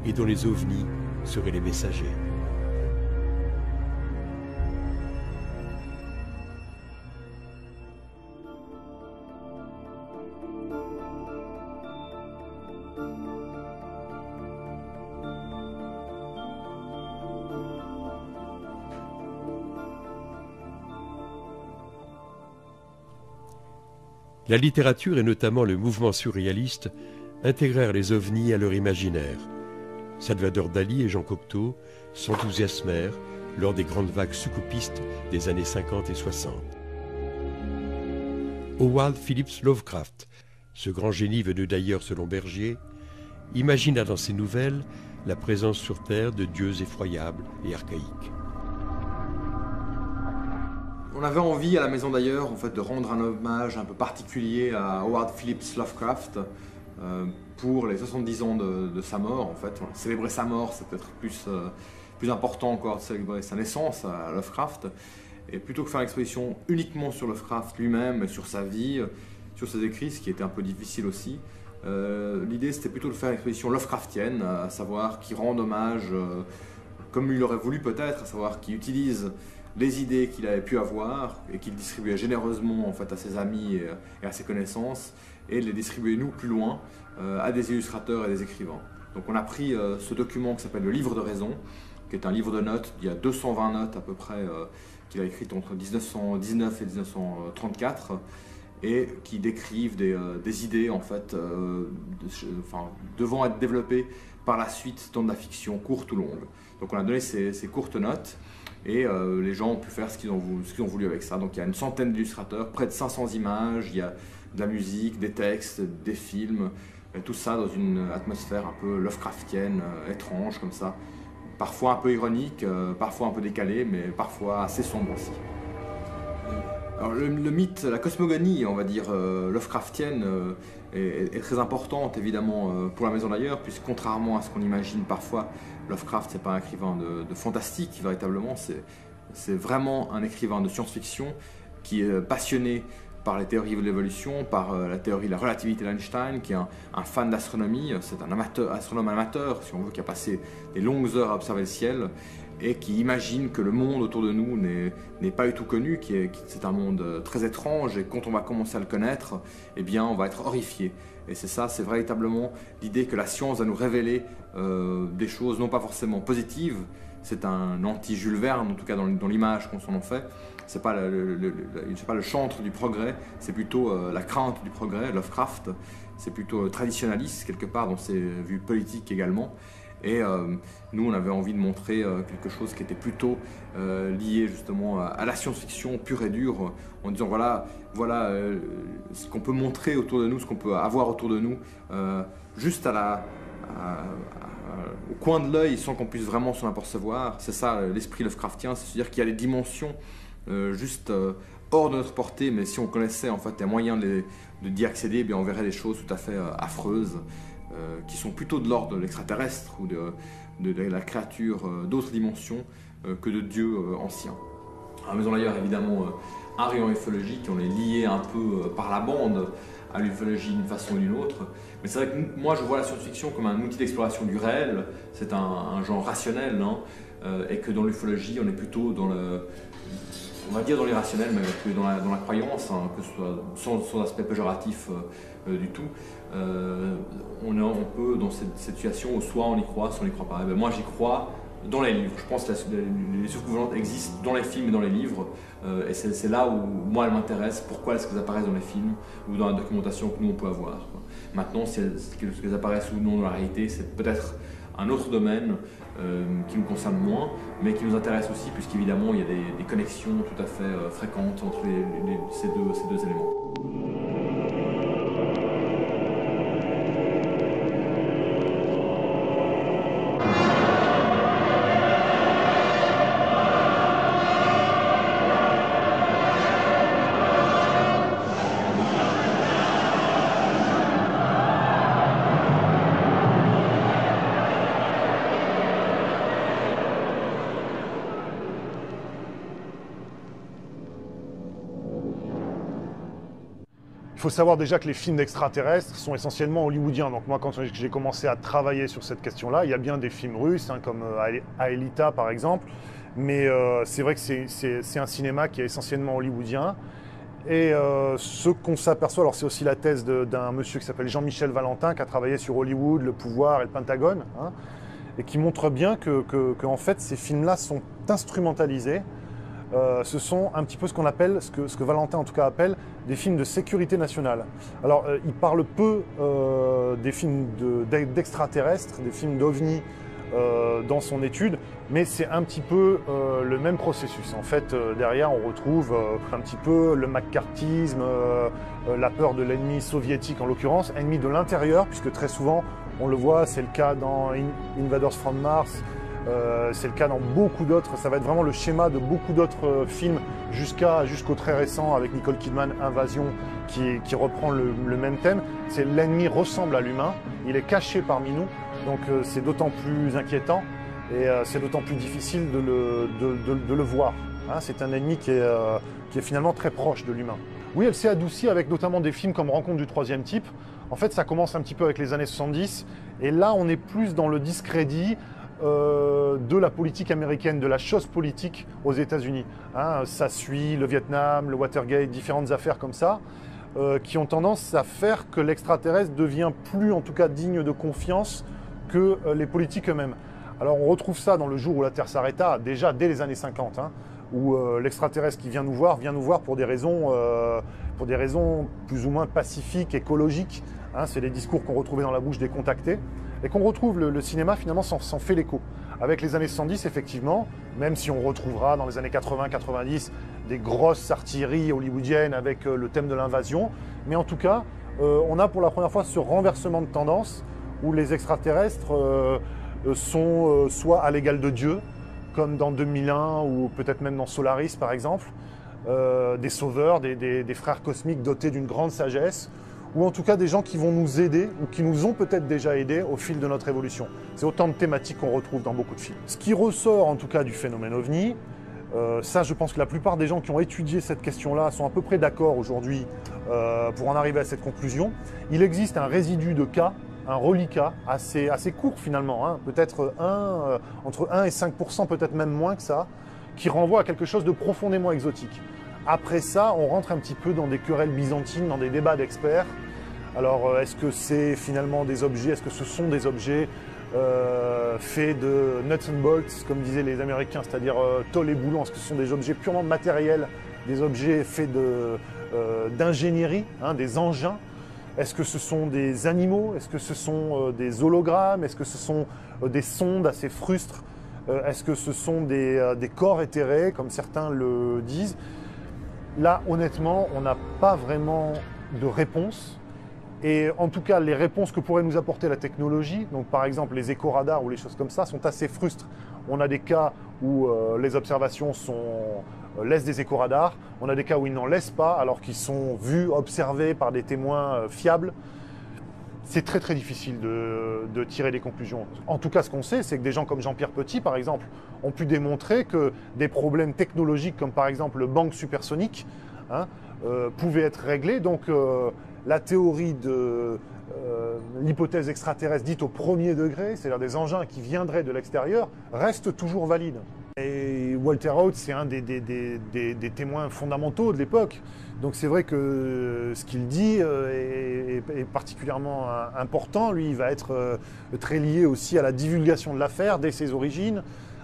et dont les ovnis seraient les messagers. La littérature et notamment le mouvement surréaliste intégrèrent les ovnis à leur imaginaire. Salvador Dali et Jean Cocteau s'enthousiasmèrent lors des grandes vagues succoupistes des années 50 et 60. Howard Phillips Lovecraft, ce grand génie venu d'ailleurs selon Bergier, imagina dans ses nouvelles la présence sur Terre de dieux effroyables et archaïques. On avait envie à la Maison d'Ailleurs en fait, de rendre un hommage un peu particulier à Howard Phillips Lovecraft pour les 70 ans de sa mort. En fait. Célébrer sa mort, c'est peut-être plus important encore de célébrer sa naissance à Lovecraft. Et plutôt que faire l'exposition uniquement sur Lovecraft lui-même, sur sa vie, sur ses écrits, ce qui était un peu difficile aussi, l'idée c'était plutôt de faire une exposition Lovecraftienne, à savoir qui rend hommage, comme il aurait voulu peut-être, à savoir qui utilise les idées qu'il avait pu avoir et qu'il distribuait généreusement en fait, à ses amis et à ses connaissances, et les distribuer nous plus loin à des illustrateurs et des écrivains. Donc on a pris ce document qui s'appelle le Livre de Raison, qui est un livre de notes, il y a 220 notes à peu près qu'il a écrites entre 1919 et 1934, et qui décrivent des idées en fait, devant être développées par la suite dans de la fiction courte ou longue. Donc on a donné ces courtes notes, et les gens ont pu faire ce qu'ils ont voulu avec ça. Donc il y a une centaine d'illustrateurs, près de 500 images, il y a de la musique, des textes, des films, tout ça dans une atmosphère un peu Lovecraftienne, étrange comme ça. Parfois un peu ironique, parfois un peu décalé, mais parfois assez sombre aussi. Alors le mythe, la cosmogonie, on va dire, Lovecraftienne est très importante évidemment pour la Maison d'Ailleurs, puisque contrairement à ce qu'on imagine parfois, Lovecraft c'est pas un écrivain de fantastique véritablement, c'est vraiment un écrivain de science-fiction qui est passionné par les théories de l'évolution, par la théorie de la relativité d'Einstein, qui est un fan d'astronomie, c'est un astronome amateur, si on veut, qui a passé des longues heures à observer le ciel, et qui imagine que le monde autour de nous n'est pas du tout connu, c'est un monde très étrange, et quand on va commencer à le connaître, eh bien on va être horrifié. Et c'est ça, c'est véritablement l'idée que la science va nous révéler des choses non pas forcément positives. C'est un anti-Jules Verne, en tout cas dans l'image qu'on s'en en fait. C'est pas le chantre du progrès, c'est plutôt la crainte du progrès. Lovecraft, c'est plutôt traditionnaliste quelque part dans ses vues politiques également. Et nous, on avait envie de montrer quelque chose qui était plutôt lié justement à la science-fiction pure et dure, en disant voilà ce qu'on peut montrer autour de nous, ce qu'on peut avoir autour de nous, juste au coin de l'œil, sans qu'on puisse vraiment s'en apercevoir. C'est ça l'esprit Lovecraftien, c'est-à-dire qu'il y a des dimensions juste hors de notre portée, mais si on connaissait en fait les moyens d'y accéder, eh bien on verrait des choses tout à fait affreuses, qui sont plutôt de l'ordre de l'extraterrestre ou de la créature d'autres dimensions que de dieux anciens. À la Maison d'Ailleurs, évidemment, un rayon ufologique, on est lié un peu par la bande à l'ufologie d'une façon ou d'une autre. Mais c'est vrai que moi, je vois la science-fiction comme un outil d'exploration du réel, c'est un genre rationnel, hein, et que dans l'ufologie, on est plutôt dans on va dire dans l'irrationnel, mais plus dans la croyance, hein, que ce soit sans aspect péjoratif du tout. On peut dans cette situation où soit on y croit, soit on n'y croit pas. Et bien moi j'y crois dans les livres. Je pense que les soucoupes volantes existent dans les films et dans les livres. Et c'est là où moi elles m'intéressent. Pourquoi est-ce qu'elles apparaissent dans les films ou dans la documentation que nous on peut avoir, quoi. Maintenant, si elles apparaissent ou non dans la réalité, c'est peut-être un autre domaine qui nous concerne moins, mais qui nous intéresse aussi, puisqu'évidemment il y a des connexions tout à fait fréquentes entre ces deux éléments. Il faut savoir déjà que les films d'extraterrestres sont essentiellement hollywoodiens. Donc moi, quand j'ai commencé à travailler sur cette question-là, il y a bien des films russes, hein, comme Aelita par exemple, mais c'est vrai que c'est un cinéma qui est essentiellement hollywoodien. Et ce qu'on s'aperçoit, alors c'est aussi la thèse d'un monsieur qui s'appelle Jean-Michel Valentin, qui a travaillé sur Hollywood, le pouvoir et le Pentagone, hein, et qui montre bien que en fait, ces films-là sont instrumentalisés. Ce sont un petit peu ce qu'on appelle, ce que Valentin en tout cas appelle, des films de sécurité nationale. Alors, il parle peu des films d'extraterrestres, des films d'OVNI dans son étude, mais c'est un petit peu le même processus. En fait, derrière, on retrouve un petit peu le macartisme, la peur de l'ennemi soviétique en l'occurrence, ennemi de l'intérieur, puisque très souvent, on le voit, c'est le cas dans Invaders from Mars, c'est le cas dans beaucoup d'autres, ça va être vraiment le schéma de beaucoup d'autres films jusqu'au très récent avec Nicole Kidman, Invasion, qui reprend le même thème. C'est l'ennemi ressemble à l'humain, il est caché parmi nous, donc c'est d'autant plus inquiétant et c'est d'autant plus difficile de le voir. Hein, c'est un ennemi qui est finalement très proche de l'humain. Oui, elle s'est adoucie avec notamment des films comme Rencontre du troisième type. En fait, ça commence un petit peu avec les années 70 et là on est plus dans le discrédit de la politique américaine, de la chose politique aux États-Unis. Hein, ça suit le Vietnam, le Watergate, différentes affaires comme ça, qui ont tendance à faire que l'extraterrestre devient plus, en tout cas, digne de confiance que les politiques eux-mêmes. Alors on retrouve ça dans Le jour où la Terre s'arrêta, déjà dès les années 50, hein, où l'extraterrestre qui vient nous voir pour des raisons plus ou moins pacifiques, écologiques. Hein, c'est les discours qu'on retrouvait dans la bouche des contactés. Et qu'on retrouve, le cinéma finalement s'en fait l'écho. Avec les années 70, effectivement, même si on retrouvera dans les années 80-90 des grosses artilleries hollywoodiennes avec le thème de l'invasion, mais en tout cas, on a pour la première fois ce renversement de tendance où les extraterrestres sont soit à l'égal de Dieu, comme dans 2001 ou peut-être même dans Solaris par exemple, des sauveurs, des frères cosmiques dotés d'une grande sagesse, ou en tout cas des gens qui vont nous aider, ou qui nous ont peut-être déjà aidés au fil de notre évolution. C'est autant de thématiques qu'on retrouve dans beaucoup de films. Ce qui ressort en tout cas du phénomène OVNI, ça je pense que la plupart des gens qui ont étudié cette question-là sont à peu près d'accord aujourd'hui pour en arriver à cette conclusion. Il existe un résidu de cas, un reliquat assez court finalement, hein, peut-être entre 1 et 5%, peut-être même moins que ça, qui renvoie à quelque chose de profondément exotique. Après ça, on rentre un petit peu dans des querelles byzantines, dans des débats d'experts. Alors, est-ce que c'est finalement des objets, est-ce que ce sont des objets faits de nuts and bolts, comme disaient les Américains, c'est-à-dire tôle et boulons, est-ce que ce sont des objets purement matériels, des objets faits d'ingénierie, hein, des engins? Est-ce que ce sont des animaux? Est-ce que ce sont des hologrammes? Est-ce que ce sont des sondes assez frustres? Est-ce que ce sont des corps éthérés, comme certains le disent? Là, honnêtement, on n'a pas vraiment de réponse. Et en tout cas, les réponses que pourrait nous apporter la technologie, donc par exemple les éco-radars ou les choses comme ça, sont assez frustres. On a des cas où les observations laissent des éco-radars, on a des cas où ils n'en laissent pas, alors qu'ils sont vus, observés par des témoins fiables. C'est très très difficile de tirer des conclusions. En tout cas, ce qu'on sait, c'est que des gens comme Jean-Pierre Petit, par exemple, ont pu démontrer que des problèmes technologiques, comme par exemple le bang supersonique, hein, pouvaient être réglés. Donc la théorie de l'hypothèse extraterrestre dite au premier degré, c'est-à-dire des engins qui viendraient de l'extérieur, reste toujours valide. Et Walter Haut, c'est un des témoins fondamentaux de l'époque. Donc c'est vrai que ce qu'il dit est particulièrement important. Lui, il va être très lié aussi à la divulgation de l'affaire dès ses origines,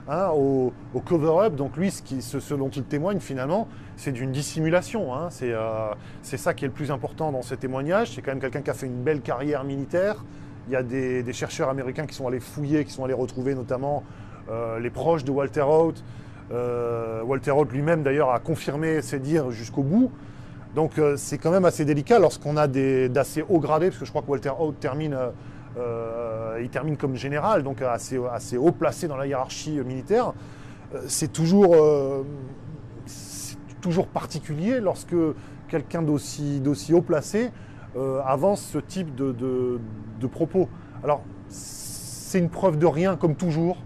hein, au cover-up. Donc lui, ce dont il témoigne finalement, c'est d'une dissimulation. Hein. C'est ça qui est le plus important dans ses témoignages. C'est quand même quelqu'un qui a fait une belle carrière militaire, Il y a des chercheurs américains qui sont allés fouiller, qui sont allés retrouver notamment les proches de Walter Haut. Walter Haut lui-même d'ailleurs a confirmé ses dires jusqu'au bout. Donc c'est quand même assez délicat lorsqu'on a d'assez hauts gradés, parce que je crois que Walter Haut termine comme général, donc assez haut placé dans la hiérarchie militaire. C'est toujours particulier lorsque quelqu'un d'aussi haut placé avance ce type de propos. Alors, c'est une preuve de rien, comme toujours,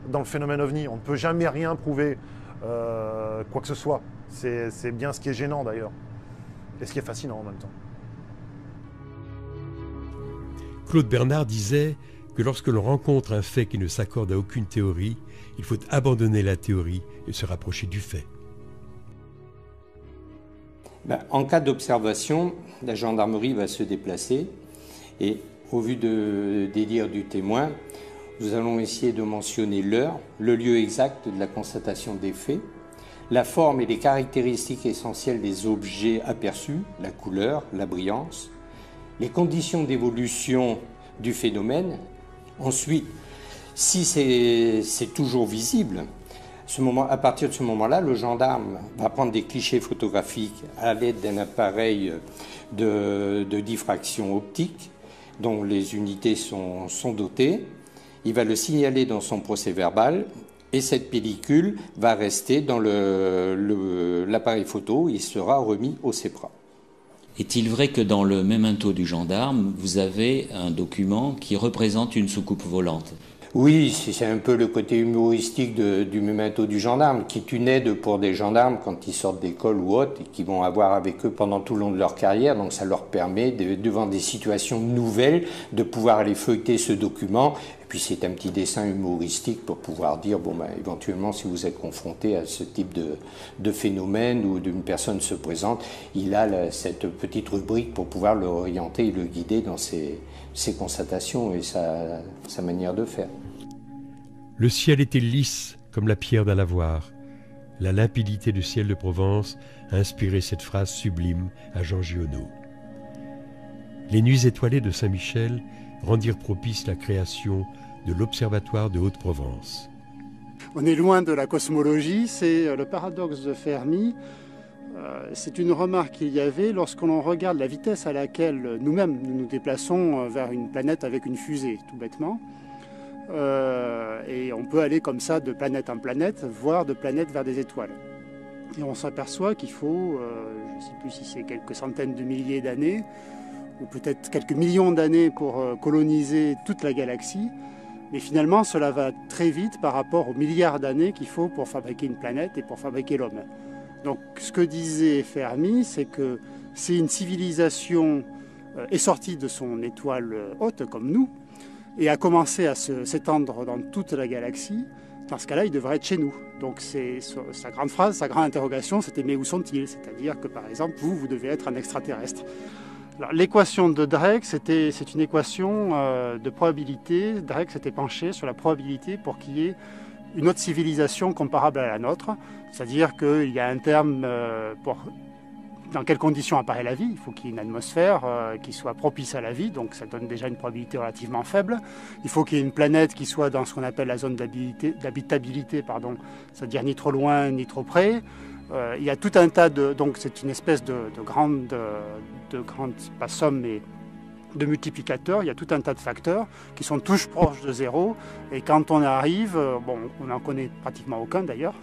dans le phénomène OVNI. On ne peut jamais rien prouver, quoi que ce soit. C'est bien ce qui est gênant, d'ailleurs. Et ce qui est fascinant, en même temps. Claude Bernard disait que lorsque l'on rencontre un fait qui ne s'accorde à aucune théorie, il faut abandonner la théorie et se rapprocher du fait. En cas d'observation, la gendarmerie va se déplacer et au vu des dires du témoin, nous allons essayer de mentionner l'heure, le lieu exact de la constatation des faits, la forme et les caractéristiques essentielles des objets aperçus, la couleur, la brillance, les conditions d'évolution du phénomène. Ensuite, si c'est toujours visible, à partir de ce moment-là, le gendarme va prendre des clichés photographiques à l'aide d'un appareil de diffraction optique dont les unités sont dotées. Il va le signaler dans son procès-verbal et cette pellicule va rester dans l'appareil photo. Il sera remis au CEPRA. Est-il vrai que dans le memento du gendarme, vous avez un document qui représente une soucoupe volante ? Oui, c'est un peu le côté humoristique du memento du gendarme, qui est une aide pour des gendarmes quand ils sortent d'école ou autre, et qui vont avoir avec eux pendant tout le long de leur carrière. Donc ça leur permet, devant des situations nouvelles, de pouvoir aller feuilleter ce document. Et puis c'est un petit dessin humoristique pour pouvoir dire, éventuellement, si vous êtes confronté à ce type de phénomène ou d'une personne se présente, il a cette petite rubrique pour pouvoir le orienter et le guider dans ses constatations et sa manière de faire. Le ciel était lisse comme la pierre d'un lavoir. La limpidité du ciel de Provence a inspiré cette phrase sublime à Jean Giono. Les nuits étoilées de Saint-Michel rendirent propice la création de l'Observatoire de Haute-Provence. On est loin de la cosmologie, c'est le paradoxe de Fermi. C'est une remarque qu'il y avait lorsqu'on regarde la vitesse à laquelle nous-mêmes nous déplaçons vers une planète avec une fusée, tout bêtement. Et on peut aller comme ça de planète en planète, voire de planète vers des étoiles. Et on s'aperçoit qu'il faut, je ne sais plus si c'est quelques centaines de milliers d'années, ou peut-être quelques millions d'années pour coloniser toute la galaxie. Mais finalement, cela va très vite par rapport aux milliards d'années qu'il faut pour fabriquer une planète et pour fabriquer l'homme. Donc ce que disait Fermi, c'est que si une civilisation est sortie de son étoile haute, comme nous, et a commencé à s'étendre dans toute la galaxie, dans ce cas-là, il devrait être chez nous. Donc sa grande phrase, sa grande interrogation, c'était « mais où sont-ils » C'est-à-dire que, par exemple, vous devez être un extraterrestre. L'équation de Drake, c'est une équation de probabilité. Drake s'était penché sur la probabilité pour qu'il y ait une autre civilisation comparable à la nôtre. C'est-à-dire qu'il y a un terme pour dans quelles conditions apparaît la vie. Il faut qu'il y ait une atmosphère qui soit propice à la vie, donc ça donne déjà une probabilité relativement faible. Il faut qu'il y ait une planète qui soit dans ce qu'on appelle la zone d'habitabilité, c'est-à-dire ni trop loin ni trop près. Il y a tout un tas de... Donc c'est une espèce de grande, pas somme, mais de multiplicateurs. Il y a tout un tas de facteurs qui sont tous proches de zéro. Et quand on arrive, on n'en connaît pratiquement aucun d'ailleurs,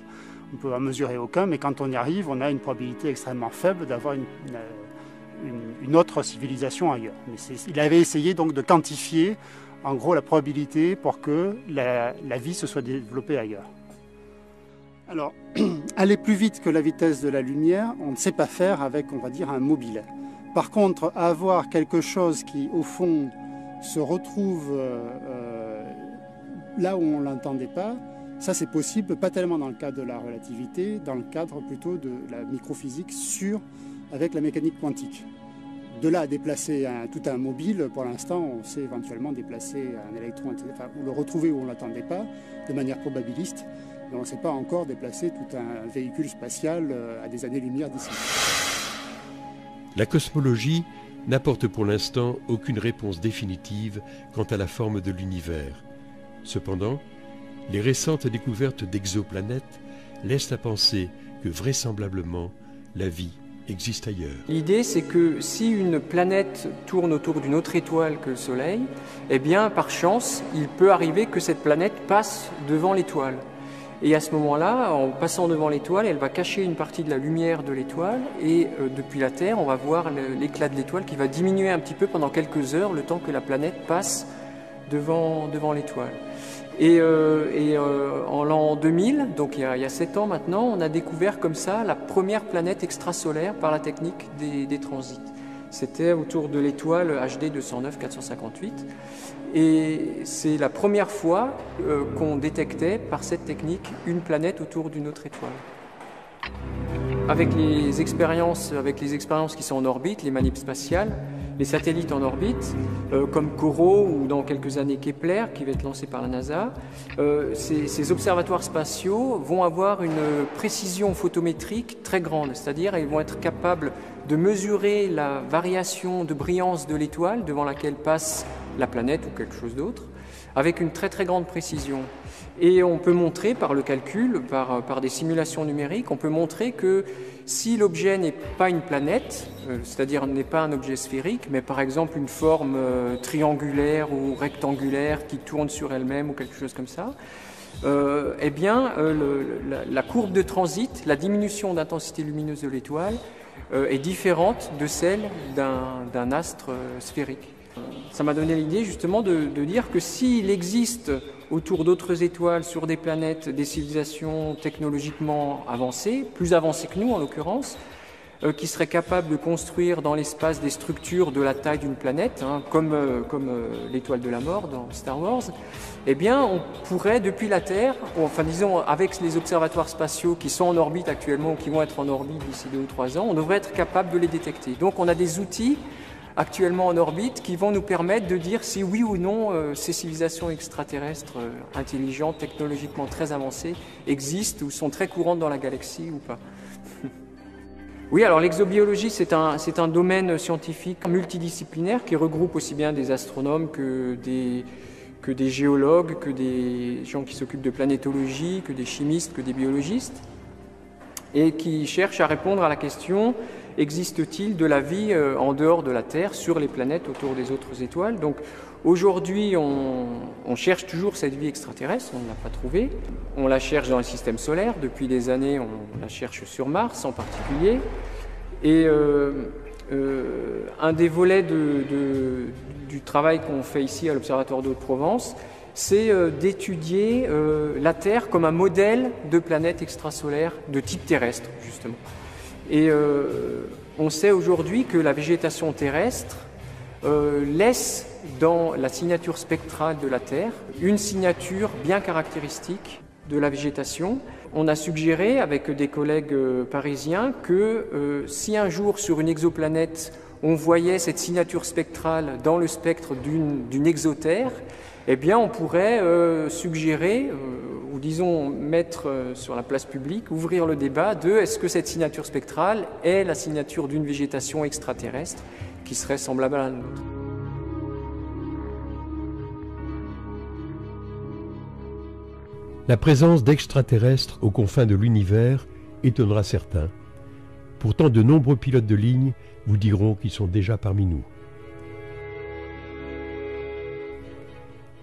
on peut en mesurer aucun, mais quand on y arrive, on a une probabilité extrêmement faible d'avoir une autre civilisation ailleurs. Mais il avait essayé donc de quantifier en gros la probabilité pour que la vie se soit développée ailleurs. Alors, aller plus vite que la vitesse de la lumière, on ne sait pas faire avec, on va dire, un mobile. Par contre, avoir quelque chose qui, au fond, se retrouve là où on ne l'entendait pas, ça c'est possible, pas tellement dans le cadre de la relativité, dans le cadre plutôt de la microphysique avec la mécanique quantique. De là à déplacer tout un mobile, pour l'instant, on sait éventuellement déplacer un électron, ou le retrouver où on ne l'attendait pas, de manière probabiliste, mais on ne sait pas encore déplacer tout un véhicule spatial à des années-lumière d'ici. La cosmologie n'apportent pour l'instant aucune réponse définitive quant à la forme de l'univers. Cependant, les récentes découvertes d'exoplanètes laissent à penser que vraisemblablement la vie existe ailleurs. L'idée, c'est que si une planète tourne autour d'une autre étoile que le Soleil, eh bien, par chance, il peut arriver que cette planète passe devant l'étoile. Et à ce moment-là, en passant devant l'étoile, elle va cacher une partie de la lumière de l'étoile et depuis la Terre, on va voir l'éclat de l'étoile qui va diminuer un petit peu pendant quelques heures, le temps que la planète passe devant l'étoile. Et en l'an 2000, donc il y a 7 ans maintenant, on a découvert comme ça la première planète extrasolaire par la technique des transits. C'était autour de l'étoile HD 209 458. Et c'est la première fois qu'on détectait par cette technique une planète autour d'une autre étoile. Avec les expériences qui sont en orbite, les manips spatiales, les satellites en orbite, comme COROT ou dans quelques années Kepler, qui va être lancé par la NASA, ces observatoires spatiaux vont avoir une précision photométrique très grande, c'est-à-dire ils vont être capables de mesurer la variation de brillance de l'étoile devant laquelle passe la planète ou quelque chose d'autre, avec une très très grande précision. Et on peut montrer par le calcul, par des simulations numériques, on peut montrer que si l'objet n'est pas une planète, c'est-à-dire n'est pas un objet sphérique, mais par exemple une forme triangulaire ou rectangulaire qui tourne sur elle-même ou quelque chose comme ça, eh bien la courbe de transit, la diminution d'intensité lumineuse de l'étoile est différente de celle d'un astre sphérique. Ça m'a donné l'idée justement de dire que s'il existe autour d'autres étoiles, sur des planètes, des civilisations technologiquement avancées, plus avancées que nous en l'occurrence, qui seraient capables de construire dans l'espace des structures de la taille d'une planète, hein, comme l'étoile de la mort dans Star Wars, eh bien on pourrait depuis la Terre, enfin disons avec les observatoires spatiaux qui sont en orbite actuellement ou qui vont être en orbite d'ici 2 ou 3 ans, on devrait être capable de les détecter. Donc on a des outils actuellement en orbite qui vont nous permettre de dire si oui ou non ces civilisations extraterrestres intelligentes, technologiquement très avancées, existent ou sont très courantes dans la galaxie ou pas. Oui, alors l'exobiologie, c'est un domaine scientifique multidisciplinaire qui regroupe aussi bien des astronomes que des géologues, que des gens qui s'occupent de planétologie, que des chimistes, que des biologistes, et qui cherchent à répondre à la question: existe-t-il de la vie en dehors de la Terre, sur les planètes autour des autres étoiles? Donc aujourd'hui, on cherche toujours cette vie extraterrestre, on ne l'a pas trouvée. On la cherche dans le système solaire, depuis des années on la cherche sur Mars en particulier. Et un des volets du travail qu'on fait ici à l'Observatoire de Haute-Provence, c'est d'étudier la Terre comme un modèle de planète extrasolaire de type terrestre, justement. Et on sait aujourd'hui que la végétation terrestre laisse dans la signature spectrale de la Terre une signature bien caractéristique de la végétation. On a suggéré avec des collègues parisiens que si un jour sur une exoplanète on voyait cette signature spectrale dans le spectre d'une exotère, eh bien on pourrait suggérer, ou disons mettre sur la place publique, ouvrir le débat de est-ce que cette signature spectrale est la signature d'une végétation extraterrestre qui serait semblable à la nôtre. La présence d'extraterrestres aux confins de l'univers étonnera certains. Pourtant, de nombreux pilotes de ligne vous diront qu'ils sont déjà parmi nous.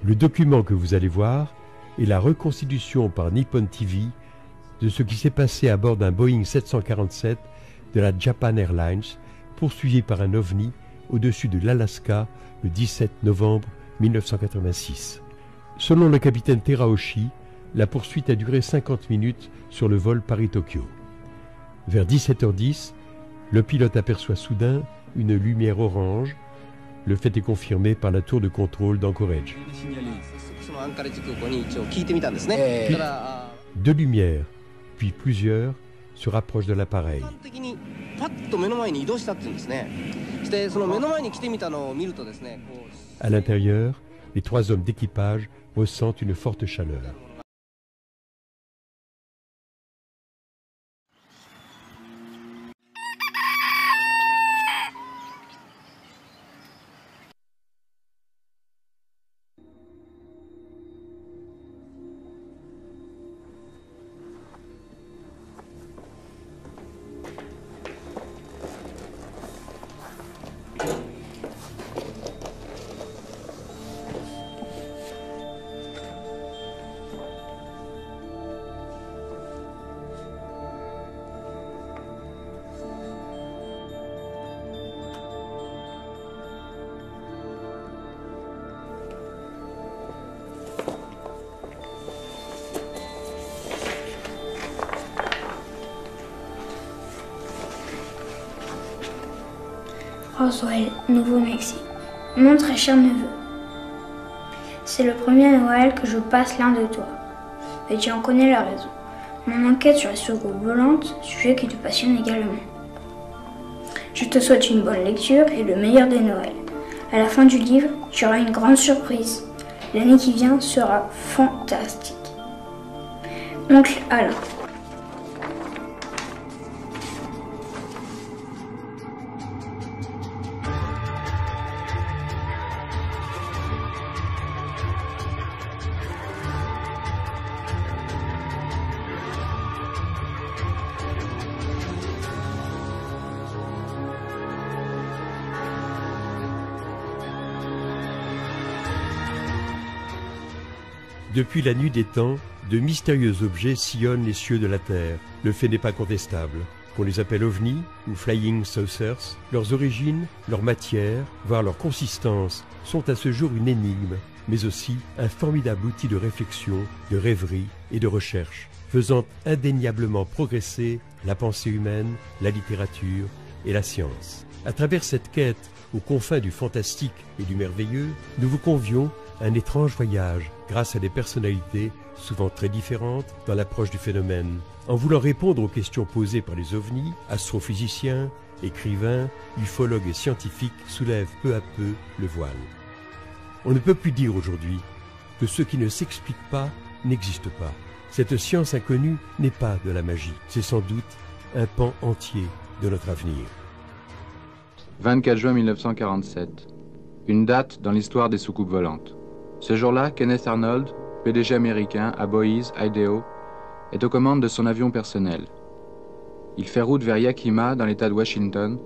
Le document que vous allez voir est la reconstitution par Nippon TV de ce qui s'est passé à bord d'un Boeing 747 de la Japan Airlines, poursuivi par un ovni au-dessus de l'Alaska le 17 novembre 1986. Selon le capitaine Teraoshi, la poursuite a duré 50 minutes sur le vol Paris-Tokyo. Vers 17h10, le pilote aperçoit soudain une lumière orange. Le fait est confirmé par la tour de contrôle d'Anchorage. Puis, 2 lumières, puis plusieurs, se rapprochent de l'appareil. À l'intérieur, les 3 hommes d'équipage ressentent une forte chaleur. Roswell, Nouveau-Mexique. Mon très cher neveu, c'est le premier Noël que je passe loin de toi. Et tu en connais la raison. Mon enquête sur les soucoupes volantes, sujet qui te passionne également. Je te souhaite une bonne lecture et le meilleur des Noëls. À la fin du livre, tu auras une grande surprise. L'année qui vient sera fantastique. Oncle Alain. Depuis la nuit des temps, de mystérieux objets sillonnent les cieux de la Terre. Le fait n'est pas contestable. Qu'on les appelle ovnis ou flying saucers, leurs origines, leur matière, voire leur consistance, sont à ce jour une énigme, mais aussi un formidable outil de réflexion, de rêverie et de recherche, faisant indéniablement progresser la pensée humaine, la littérature et la science. À travers cette quête aux confins du fantastique et du merveilleux, nous vous convions à un étrange voyage grâce à des personnalités souvent très différentes dans l'approche du phénomène. En voulant répondre aux questions posées par les ovnis, astrophysiciens, écrivains, ufologues et scientifiques soulèvent peu à peu le voile. On ne peut plus dire aujourd'hui que ce qui ne s'explique pas n'existe pas. Cette science inconnue n'est pas de la magie, c'est sans doute un pan entier de notre avenir. 24 juin 1947, une date dans l'histoire des soucoupes volantes. Ce jour-là, Kenneth Arnold, PDG américain à Boise, Idaho, est aux commandes de son avion personnel. Il fait route vers Yakima, dans l'État de Washington,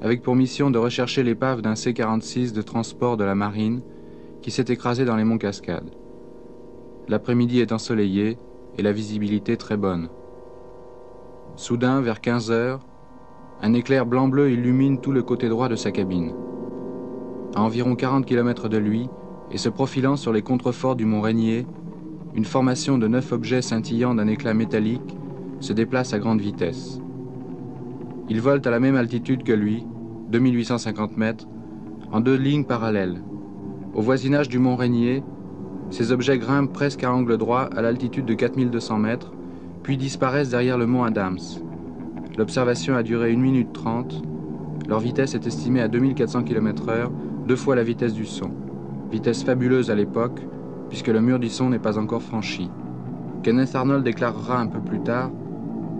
avec pour mission de rechercher l'épave d'un C-46 de transport de la marine qui s'est écrasé dans les monts Cascades. L'après-midi est ensoleillé et la visibilité très bonne. Soudain, vers 15 heures, un éclair blanc-bleu illumine tout le côté droit de sa cabine. À environ 40 km de lui, et se profilant sur les contreforts du mont Rainier, une formation de 9 objets scintillant d'un éclat métallique se déplace à grande vitesse. Ils volent à la même altitude que lui, 2850 mètres, en 2 lignes parallèles. Au voisinage du mont Rainier, ces objets grimpent presque à angle droit à l'altitude de 4200 mètres, puis disparaissent derrière le mont Adams. L'observation a duré 1 minute 30. Leur vitesse est estimée à 2400 km/h, 2 fois la vitesse du son. Vitesse fabuleuse à l'époque, puisque le mur du son n'est pas encore franchi. Kenneth Arnold déclarera un peu plus tard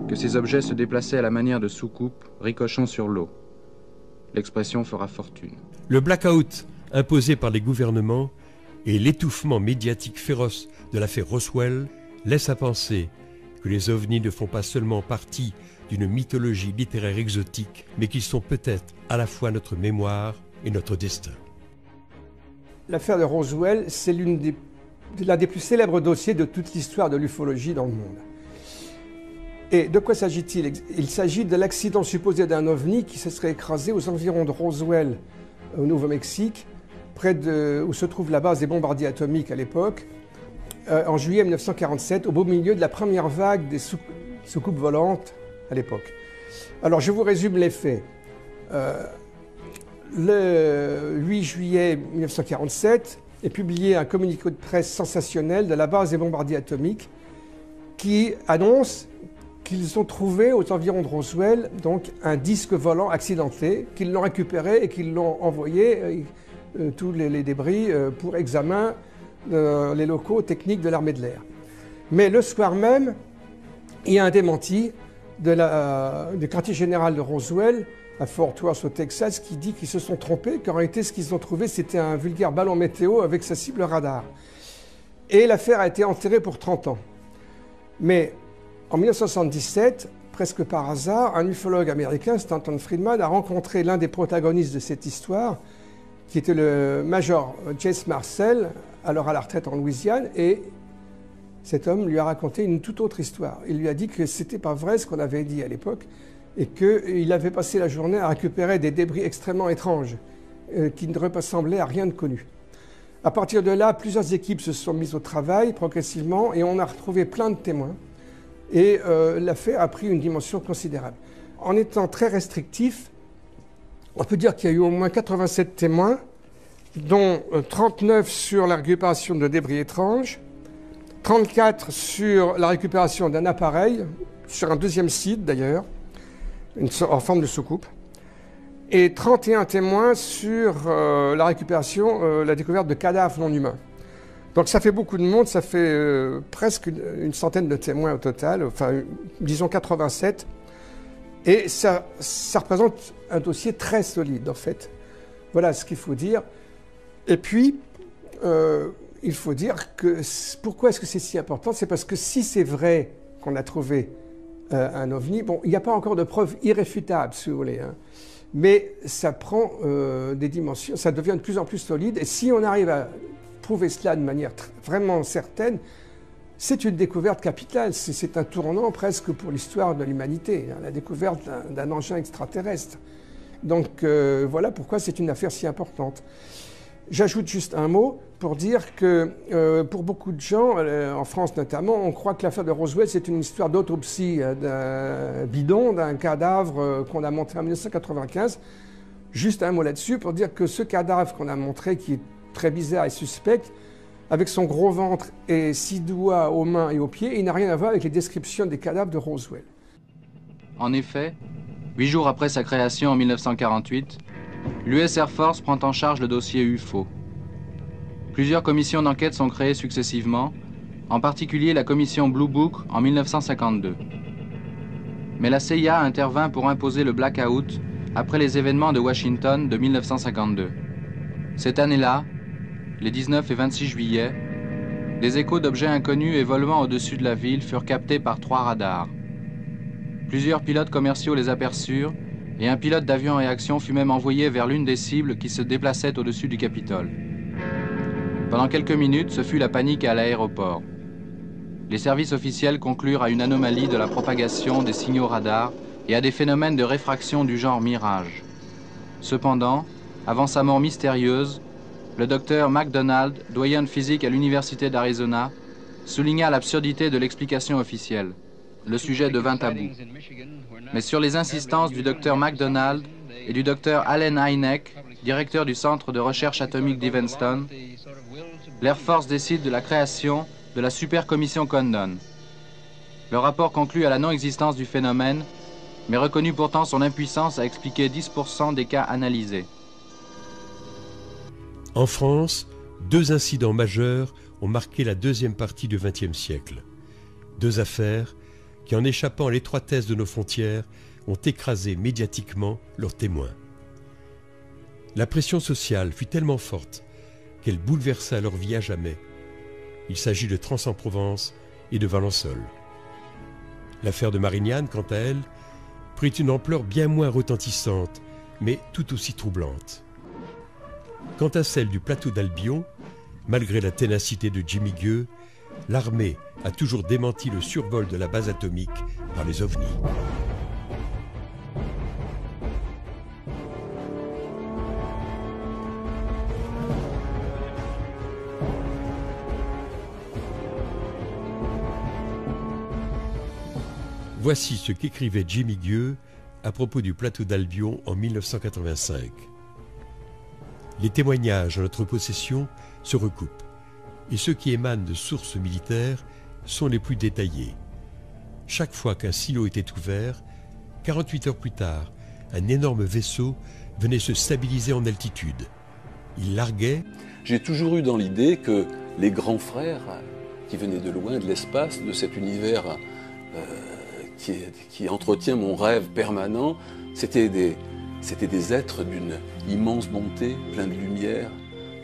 que ces objets se déplaçaient à la manière de soucoupes ricochant sur l'eau. L'expression fera fortune. Le blackout imposé par les gouvernements et l'étouffement médiatique féroce de l'affaire Roswell laissent à penser que les ovnis ne font pas seulement partie d'une mythologie littéraire exotique, mais qu'ils sont peut-être à la fois notre mémoire et notre destin. L'affaire de Roswell, c'est l'un des plus célèbres dossiers de toute l'histoire de l'ufologie dans le monde. Et de quoi s'agit-il? Il s'agit de l'accident supposé d'un ovni qui se serait écrasé aux environs de Roswell, au Nouveau-Mexique, près où se trouve la base des bombardiers atomiques à l'époque, en juillet 1947, au beau milieu de la première vague des soucoupes volantes à l'époque. Alors je vous résume les faits. Le 8 juillet 1947 est publié un communiqué de presse sensationnel de la base des bombardiers atomiques qui annonce qu'ils ont trouvé aux environs de Roswell donc un disque volant accidenté, qu'ils l'ont récupéré et qu'ils l'ont envoyé, tous les débris, pour examen les locaux techniques de l'armée de l'air. Mais le soir même, il y a un démenti du quartier général de Roswell à Fort Worth au Texas qui dit qu'ils se sont trompés, qu'en réalité ce qu'ils ont trouvé c'était un vulgaire ballon météo avec sa cible radar. Et l'affaire a été enterrée pour 30 ans. Mais en 1977, presque par hasard, un ufologue américain, Stanton Friedman, a rencontré l'un des protagonistes de cette histoire, qui était le major Chase Marcel, alors à la retraite en Louisiane, et cet homme lui a raconté une toute autre histoire. Il lui a dit que c'était pas vrai ce qu'on avait dit à l'époque, et qu'il avait passé la journée à récupérer des débris extrêmement étranges, qui ne ressemblaient à rien de connu. À partir de là, plusieurs équipes se sont mises au travail progressivement, et on a retrouvé plein de témoins, et l'affaire a pris une dimension considérable. En étant très restrictif, On peut dire qu'il y a eu au moins 87 témoins, dont 39 sur la récupération de débris étranges, 34 sur la récupération d'un appareil, sur un deuxième site d'ailleurs, en forme de soucoupe, et 31 témoins sur la récupération, la découverte de cadavres non humains. Donc ça fait beaucoup de monde, ça fait presque une centaine de témoins au total, enfin disons 87, et ça représente un dossier très solide en fait. Voilà ce qu'il faut dire. Et puis, il faut dire que pourquoi est-ce que c'est si important? C'est parce que si c'est vrai qu'on a trouvé un ovni, bon, il n'y a pas encore de preuves irréfutables, si vous voulez, hein, mais ça prend des dimensions, ça devient de plus en plus solide, et si on arrive à prouver cela de manière vraiment certaine, c'est une découverte capitale, c'est un tournant presque pour l'histoire de l'humanité, hein, la découverte d'un engin extraterrestre. Donc voilà pourquoi c'est une affaire si importante. J'ajoute juste un mot pour dire que pour beaucoup de gens, en France notamment, on croit que l'affaire de Roswell, c'est une histoire d'autopsie d'un bidon, d'un cadavre qu'on a montré en 1995. Juste un mot là-dessus pour dire que ce cadavre qu'on a montré, qui est très bizarre et suspect, avec son gros ventre et 6 doigts aux mains et aux pieds, il n'a rien à voir avec les descriptions des cadavres de Roswell. En effet, 8 jours après sa création en 1948, l'US Air Force prend en charge le dossier UFO. Plusieurs commissions d'enquête sont créées successivement, en particulier la commission Blue Book en 1952. Mais la CIA intervint pour imposer le blackout après les événements de Washington de 1952. Cette année-là, les 19 et 26 juillet, des échos d'objets inconnus et volements au-dessus de la ville furent captés par 3 radars. Plusieurs pilotes commerciaux les aperçurent et un pilote d'avion en réaction fut même envoyé vers l'une des cibles qui se déplaçait au-dessus du Capitole. Pendant quelques minutes, ce fut la panique à l'aéroport. Les services officiels conclurent à une anomalie de la propagation des signaux radars et à des phénomènes de réfraction du genre mirage. Cependant, avant sa mort mystérieuse, le docteur McDonald, doyen de physique à l'Université d'Arizona, souligna l'absurdité de l'explication officielle. Le sujet devint tabou. Mais sur les insistances du docteur McDonald et du docteur Allen Hynek, directeur du Centre de recherche atomique d'Evanston, l'Air Force décide de la création de la Super Commission Condon. Le rapport conclut à la non-existence du phénomène, mais reconnut pourtant son impuissance à expliquer 10% des cas analysés. En France, 2 incidents majeurs ont marqué la deuxième partie du XXe siècle. 2 affaires qui, en échappant à l'étroitesse de nos frontières, ont écrasé médiatiquement leurs témoins. La pression sociale fut tellement forte qu'elle bouleversa leur vie à jamais. Il s'agit de Trans-en-Provence et de Valençol. L'affaire de Marignane, quant à elle, prit une ampleur bien moins retentissante, mais tout aussi troublante. Quant à celle du plateau d'Albion, malgré la ténacité de Jimmy Gueux, l'armée a toujours démenti le survol de la base atomique par les ovnis. Voici ce qu'écrivait Jimmy Gueux à propos du plateau d'Albion en 1985. Les témoignages en notre possession se recoupent, et ceux qui émanent de sources militaires sont les plus détaillés. Chaque fois qu'un silo était ouvert, 48 heures plus tard, un énorme vaisseau venait se stabiliser en altitude. Il larguait. J'ai toujours eu dans l'idée que les grands frères qui venaient de loin, de l'espace, de cet univers qui entretient mon rêve permanent, c'était des êtres d'une immense bonté, plein de lumière,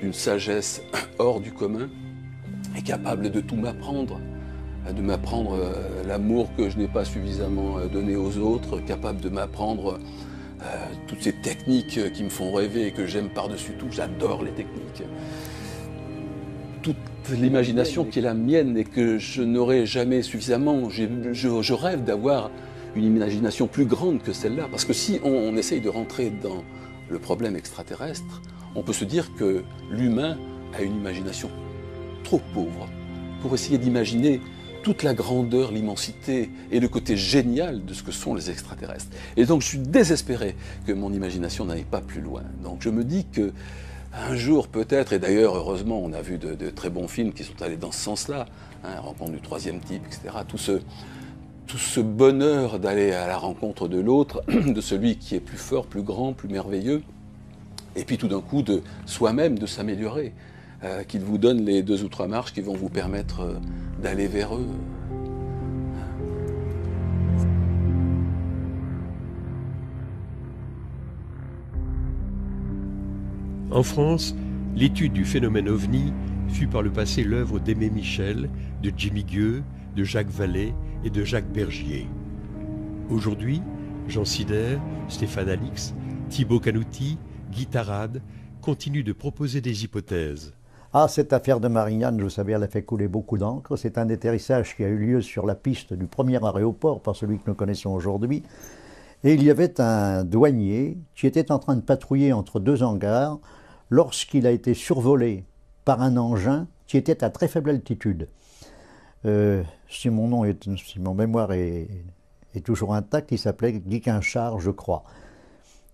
d'une sagesse hors du commun, et capables de tout m'apprendre, de m'apprendre l'amour que je n'ai pas suffisamment donné aux autres, capables de m'apprendre toutes ces techniques qui me font rêver et que j'aime par-dessus tout. J'adore les techniques. Toute l'imagination qui est la mienne et que je n'aurai jamais suffisamment. Je rêve d'avoir une imagination plus grande que celle-là. Parce que si on essaye de rentrer dans le problème extraterrestre, on peut se dire que l'humain a une imagination trop pauvre pour essayer d'imaginer toute la grandeur, l'immensité et le côté génial de ce que sont les extraterrestres. Et donc je suis désespéré que mon imagination n'aille pas plus loin. Donc je me dis que un jour peut-être, et d'ailleurs heureusement on a vu de très bons films qui sont allés dans ce sens-là, hein, Rencontre du troisième type, etc. Tout ce bonheur d'aller à la rencontre de l'autre, de celui qui est plus fort, plus grand, plus merveilleux, et puis tout d'un coup de soi-même de s'améliorer, qu'il vous donne les 2 ou 3 marches qui vont vous permettre d'aller vers eux. En France, l'étude du phénomène OVNI fut par le passé l'œuvre d'Aimé Michel, de Jimmy Gueux, de Jacques Vallée et de Jacques Bergier. Aujourd'hui, Jean Sider, Stéphane Alix, Thibaut Canouty, Guy Tarade continuent de proposer des hypothèses. Ah, cette affaire de Marignane, vous savez, elle a fait couler beaucoup d'encre. C'est un atterrissage qui a eu lieu sur la piste du premier aéroport, par celui que nous connaissons aujourd'hui. Et il y avait un douanier qui était en train de patrouiller entre 2 hangars lorsqu'il a été survolé par un engin qui était à très faible altitude. Si mon mémoire est toujours intact, il s'appelait Guy Quinchard, je crois.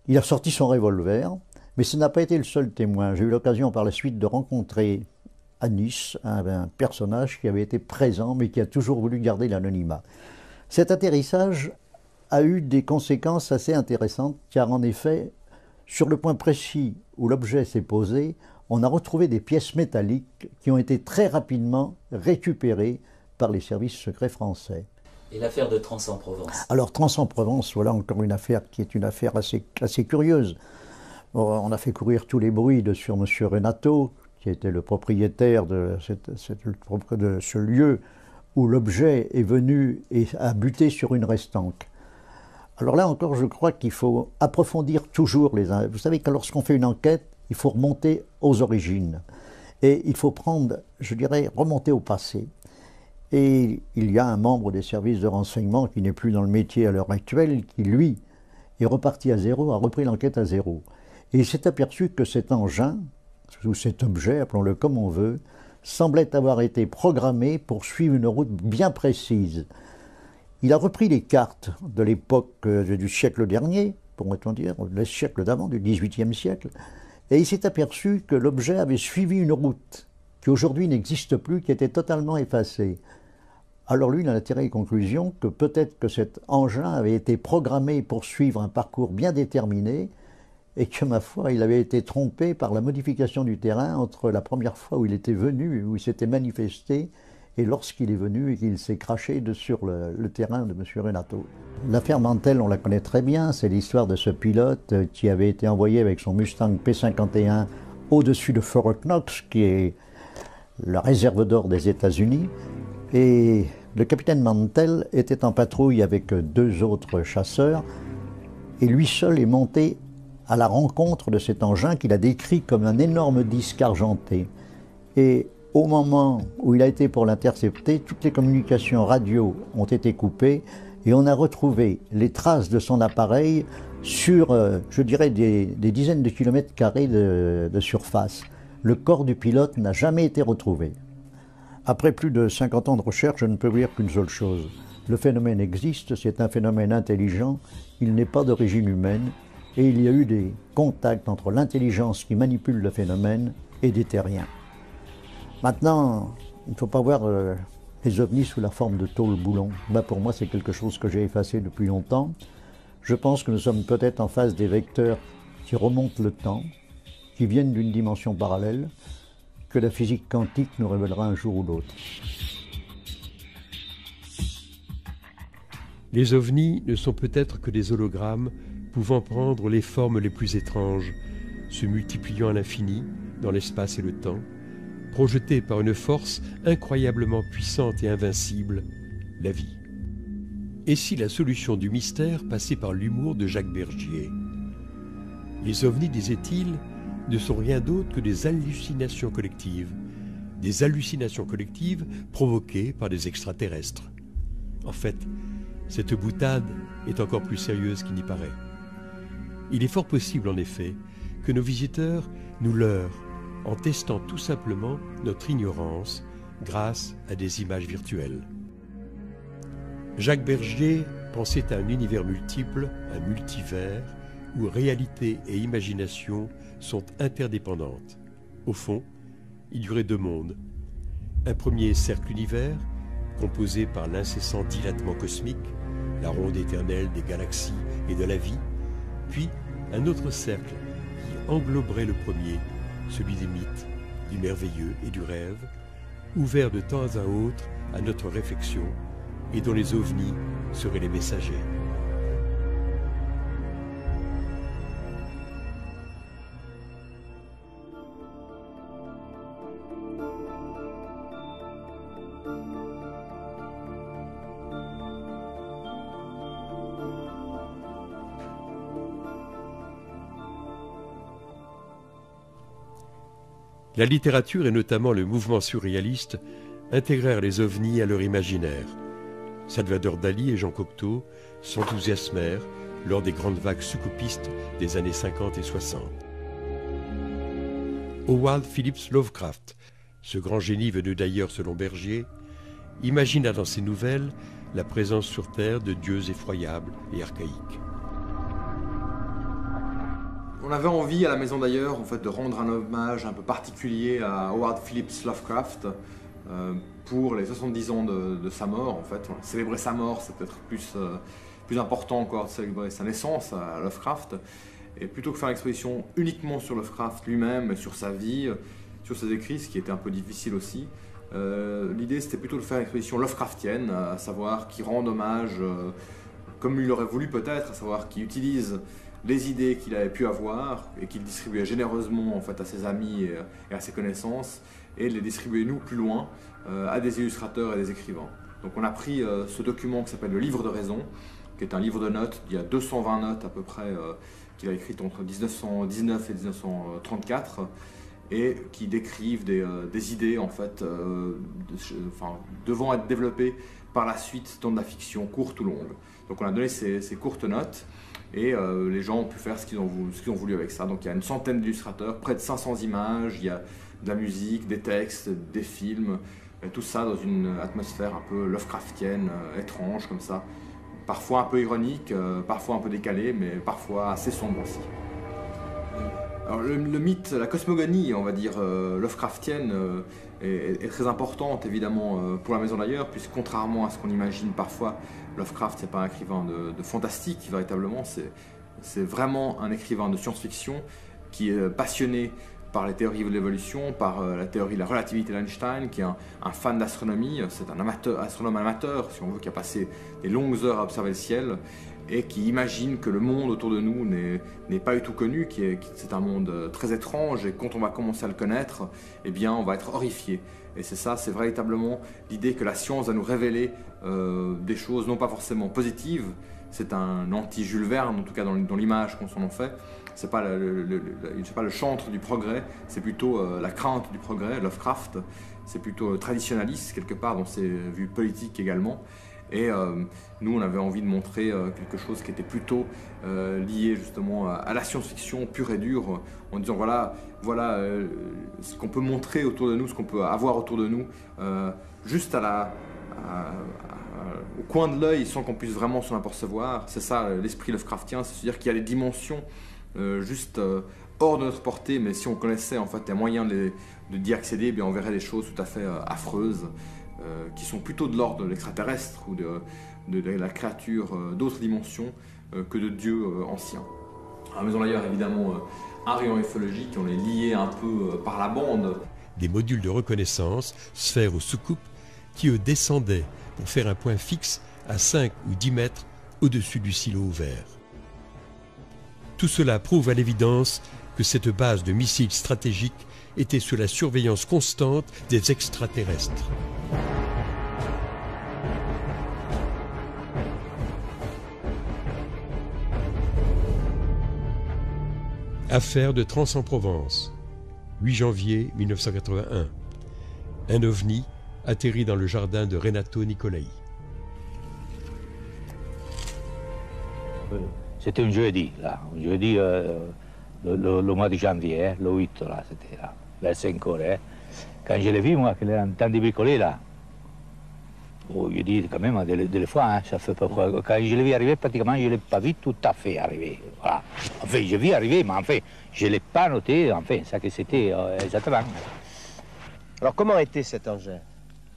Il a sorti son revolver, mais ce n'a pas été le seul témoin. J'ai eu l'occasion par la suite de rencontrer à Nice un personnage qui avait été présent, mais qui a toujours voulu garder l'anonymat. Cet atterrissage a eu des conséquences assez intéressantes, car en effet, sur le point précis où l'objet s'est posé, on a retrouvé des pièces métalliques qui ont été très rapidement récupérées par les services secrets français. Et l'affaire de Trans-en-Provence? Alors, Trans-en-Provence, voilà encore une affaire qui est une affaire assez curieuse. On a fait courir tous les bruits sur M. Renato, qui était le propriétaire de ce lieu où l'objet est venu et a buté sur une restanque. Alors là encore, je crois qu'il faut approfondir toujours les... Vous savez que lorsqu'on fait une enquête, il faut remonter aux origines. Et il faut remonter au passé. Et il y a un membre des services de renseignement qui n'est plus dans le métier à l'heure actuelle, qui lui est reparti à zéro, a repris l'enquête à zéro. Et il s'est aperçu que cet engin, ou cet objet, appelons-le comme on veut, semblait avoir été programmé pour suivre une route bien précise. Il a repris les cartes de l'époque du siècle dernier, pourrait-on dire, le siècle d'avant, du XVIIIe siècle, et il s'est aperçu que l'objet avait suivi une route qui aujourd'hui n'existe plus, qui était totalement effacée. Alors lui, il en a tiré les conclusions que peut-être que cet engin avait été programmé pour suivre un parcours bien déterminé, et que, ma foi, il avait été trompé par la modification du terrain entre la première fois où il était venu, où il s'était manifesté, et lorsqu'il est venu et qu'il s'est craché sur le terrain de M. Renato. L'affaire Mantell, on la connaît très bien, c'est l'histoire de ce pilote qui avait été envoyé avec son Mustang P51 au-dessus de Fort Knox, qui est la réserve d'or des États-Unis, et le capitaine Mantell était en patrouille avec 2 autres chasseurs, et lui seul est monté à la rencontre de cet engin qu'il a décrit comme un énorme disque argenté. Et au moment où il a été pour l'intercepter, toutes les communications radio ont été coupées et on a retrouvé les traces de son appareil sur, je dirais, des dizaines de kilomètres carrés de surface. Le corps du pilote n'a jamais été retrouvé. Après plus de 50 ans de recherche, je ne peux vous dire qu'une seule chose. Le phénomène existe, c'est un phénomène intelligent, il n'est pas d'origine humaine, et il y a eu des contacts entre l'intelligence qui manipule le phénomène et des terriens. Maintenant, il ne faut pas voir les ovnis sous la forme de tôle boulon. Là, pour moi, c'est quelque chose que j'ai effacé depuis longtemps. Je pense que nous sommes peut-être en face des vecteurs qui remontent le temps, qui viennent d'une dimension parallèle, que la physique quantique nous révélera un jour ou l'autre. Les ovnis ne sont peut-être que des hologrammes pouvant prendre les formes les plus étranges, se multipliant à l'infini dans l'espace et le temps, projetés par une force incroyablement puissante et invincible, la vie. Et si la solution du mystère passait par l'humour de Jacques Bergier? Les ovnis, disait-il, ne sont rien d'autre que des hallucinations collectives provoquées par des extraterrestres. En fait, cette boutade est encore plus sérieuse qu'il n'y paraît. Il est fort possible, en effet, que nos visiteurs nous leurrent en testant tout simplement notre ignorance grâce à des images virtuelles. Jacques Bergier pensait à un univers multiple, un multivers, où réalité et imagination sont interdépendantes. Au fond, il y aurait deux mondes. Un premier cercle-univers, composé par l'incessant dilatement cosmique, la ronde éternelle des galaxies et de la vie, puis un autre cercle qui engloberait le premier, celui des mythes, du merveilleux et du rêve, ouvert de temps à autre à notre réflexion et dont les ovnis seraient les messagers. La littérature et notamment le mouvement surréaliste intégrèrent les ovnis à leur imaginaire. Salvador Dali et Jean Cocteau s'enthousiasmèrent lors des grandes vagues succoupistes des années 50 et 60. Howard Phillips Lovecraft, ce grand génie venu d'ailleurs selon Bergier, imagina dans ses nouvelles la présence sur Terre de dieux effroyables et archaïques. On avait envie à la Maison d'ailleurs en fait, de rendre un hommage un peu particulier à Howard Phillips Lovecraft pour les 70 ans de sa mort. En fait. Célébrer sa mort, c'est peut-être plus important encore de célébrer sa naissance à Lovecraft. Et plutôt que faire une exposition uniquement sur Lovecraft lui-même, sur sa vie, sur ses écrits, ce qui était un peu difficile aussi, l'idée c'était plutôt de faire une exposition Lovecraftienne, à savoir qui rend hommage, comme il aurait voulu peut-être, à savoir qui utilise les idées qu'il avait pu avoir et qu'il distribuait généreusement en fait, à ses amis et à ses connaissances, et les distribuer nous plus loin à des illustrateurs et des écrivains. Donc on a pris ce document qui s'appelle le livre de raison, qui est un livre de notes, il y a 220 notes à peu près qu'il a écrites entre 1919 et 1934 et qui décrivent des idées en fait, devant être développées par la suite dans de la fiction courte ou longue. Donc on a donné ces courtes notes et les gens ont pu faire ce qu'ils ont voulu avec ça. Donc il y a une centaine d'illustrateurs, près de 500 images, il y a de la musique, des textes, des films, tout ça dans une atmosphère un peu Lovecraftienne, étrange comme ça. Parfois un peu ironique, parfois un peu décalé, mais parfois assez sombre aussi. Alors le mythe, la cosmogonie, on va dire, Lovecraftienne est très importante évidemment pour la Maison d'ailleurs, puisque contrairement à ce qu'on imagine parfois, Lovecraft c'est pas un écrivain de fantastique véritablement, c'est vraiment un écrivain de science-fiction qui est passionné par les théories de l'évolution, par la théorie de la relativité d'Einstein, qui est un fan d'astronomie, c'est un astronome amateur, si on veut, qui a passé des longues heures à observer le ciel, et qui imagine que le monde autour de nous n'est pas du tout connu, c'est un monde très étrange, et quand on va commencer à le connaître, eh bien on va être horrifié. Et c'est ça, c'est véritablement l'idée que la science va nous révéler des choses non pas forcément positives, c'est un anti-Jules Verne, en tout cas dans l'image qu'on s'en en fait. C'est pas le chantre du progrès, c'est plutôt la crainte du progrès. Lovecraft, c'est plutôt traditionnaliste quelque part dans ses vues politiques également. Et nous, on avait envie de montrer quelque chose qui était plutôt lié justement à la science-fiction pure et dure, en disant voilà ce qu'on peut montrer autour de nous, ce qu'on peut avoir autour de nous, juste au coin de l'œil, sans qu'on puisse vraiment s'en apercevoir. C'est ça l'esprit Lovecraftien, c'est-à-dire qu'il y a des dimensions juste hors de notre portée, mais si on connaissait en fait les moyens d'y accéder, eh bien, on verrait des choses tout à fait affreuses, qui sont plutôt de l'ordre de l'extraterrestre ou de la créature d'autres dimensions que de dieux anciens. À la Maison d'ailleurs, évidemment, un rayon ufologique, on est lié un peu par la bande. Des modules de reconnaissance, sphères ou soucoupes, qui eux descendaient pour faire un point fixe à 5 ou 10 mètres au-dessus du silo ouvert. Tout cela prouve à l'évidence que cette base de missiles stratégiques était sous la surveillance constante des extraterrestres. Affaire de Trans-en-Provence, 8 janvier 1981. Un ovni atterrit dans le jardin de Renato Nicolai. C'était un jeudi, là. Un jeudi, le mois de janvier, le 8, là, c'était là, vers 5 heures. Quand je l'ai vu, moi, qu'il est en train de bricoler, là, Oh, je dis quand même des fois, hein, ça fait pas. Quand je l'ai vu arriver, pratiquement, je ne l'ai pas vu tout à fait arriver. Voilà. Enfin, je l'ai vu arriver, mais enfin, je ne l'ai pas noté, enfin, ça que c'était exactement. Alors, comment était cet engin?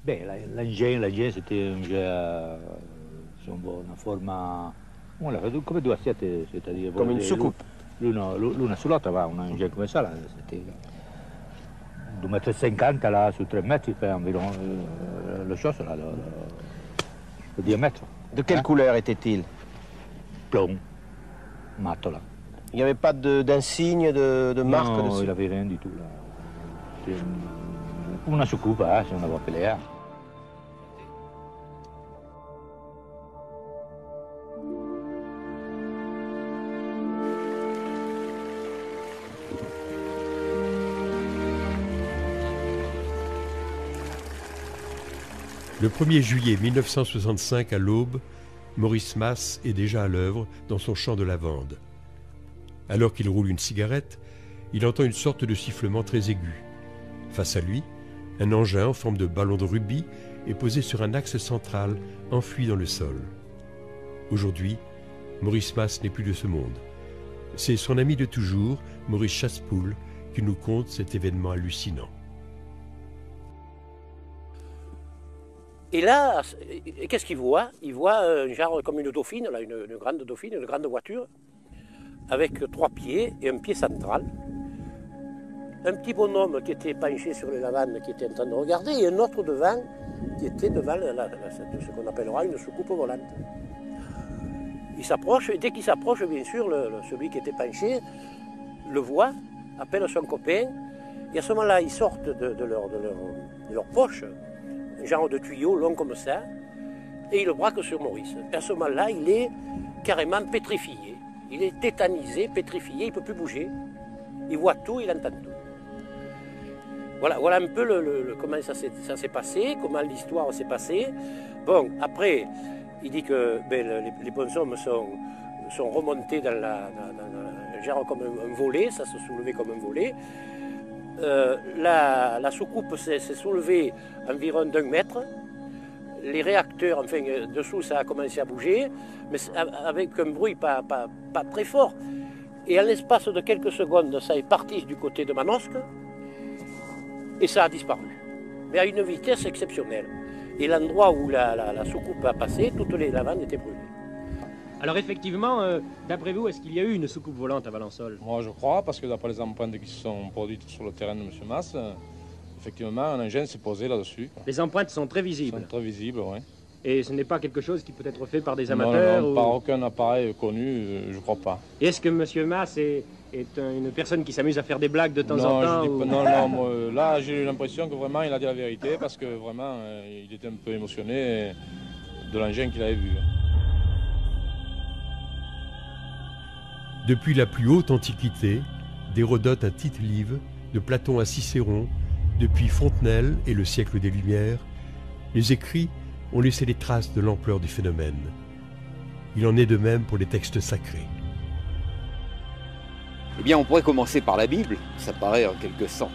Ben, l'engin, c'était un engin, una forma, come due assiette, c'est-à-dire... Comme une soucoupe. L'una sull'altra, va, un engin come ça, là, c'était 2,50 m là, sur 3 mètres, il fait environ le chose, là, le diamètre. De quelle couleur était-il? Plomb, mat, là. Il n'y avait pas d'insigne, de marque non, dessus? il n'avait rien du tout, là. Una soucoupe, hein, si on avait appelé, hein. Le 1er juillet 1965, à l'aube, Maurice Mas est déjà à l'œuvre dans son champ de lavande. Alors qu'il roule une cigarette, il entend une sorte de sifflement très aigu. Face à lui, un engin en forme de ballon de rugby est posé sur un axe central, enfoui dans le sol. Aujourd'hui, Maurice Mas n'est plus de ce monde. C'est son ami de toujours, Maurice Chassepoul, qui nous conte cet événement hallucinant. Et là, qu'est-ce qu'il voit? Il voit un genre comme une dauphine, là, une grande dauphine, une grande voiture, avec 3 pieds et un pied central. Un petit bonhomme qui était penché sur les lavandes, qui était en train de regarder, et un autre devant, qui était devant ce qu'on appellera une soucoupe volante. Il s'approche, et dès qu'il s'approche, bien sûr, celui qui était penché le voit, appelle son copain, et à ce moment-là, ils sortent de leur poche un genre de tuyau long comme ça, et il le braque sur Maurice. Et à ce moment-là, il est carrément pétrifié. Il est tétanisé, pétrifié, il ne peut plus bouger. Il voit tout, il entend tout. Voilà un peu comment ça s'est passé, comment l'histoire s'est passée. Bon, après, il dit que les bonshommes sont remontés dans genre comme un volet, ça se soulevait comme un volet. La soucoupe s'est soulevée environ d'1 mètre. Les réacteurs, enfin, dessous, ça a commencé à bouger, mais avec un bruit pas très fort. Et en l'espace de quelques secondes, ça est parti du côté de Manosque, et ça a disparu. Mais à une vitesse exceptionnelle. Et l'endroit où la soucoupe a passé, toutes les lavandes étaient brûlées. Alors effectivement, d'après vous, est-ce qu'il y a eu une soucoupe volante à Valençol? Moi je crois, parce que d'après les empreintes qui se sont produites sur le terrain de M. Mas, effectivement un engin s'est posé là-dessus. Les empreintes sont très visibles? Sont très visibles, oui. Et ce n'est pas quelque chose qui peut être fait par des amateurs? Non, par aucun appareil connu, je crois pas. Et est-ce que M. Mas est une personne qui s'amuse à faire des blagues de temps en temps? Non, moi, là j'ai eu l'impression que vraiment il a dit la vérité, parce que vraiment il était un peu émotionné de l'engin qu'il avait vu. Depuis la plus haute antiquité, d'Hérodote à Tite-Live, de Platon à Cicéron, depuis Fontenelle et le siècle des Lumières, les écrits ont laissé les traces de l'ampleur du phénomène. Il en est de même pour les textes sacrés. Eh bien, on pourrait commencer par la Bible, ça paraît en quelque sorte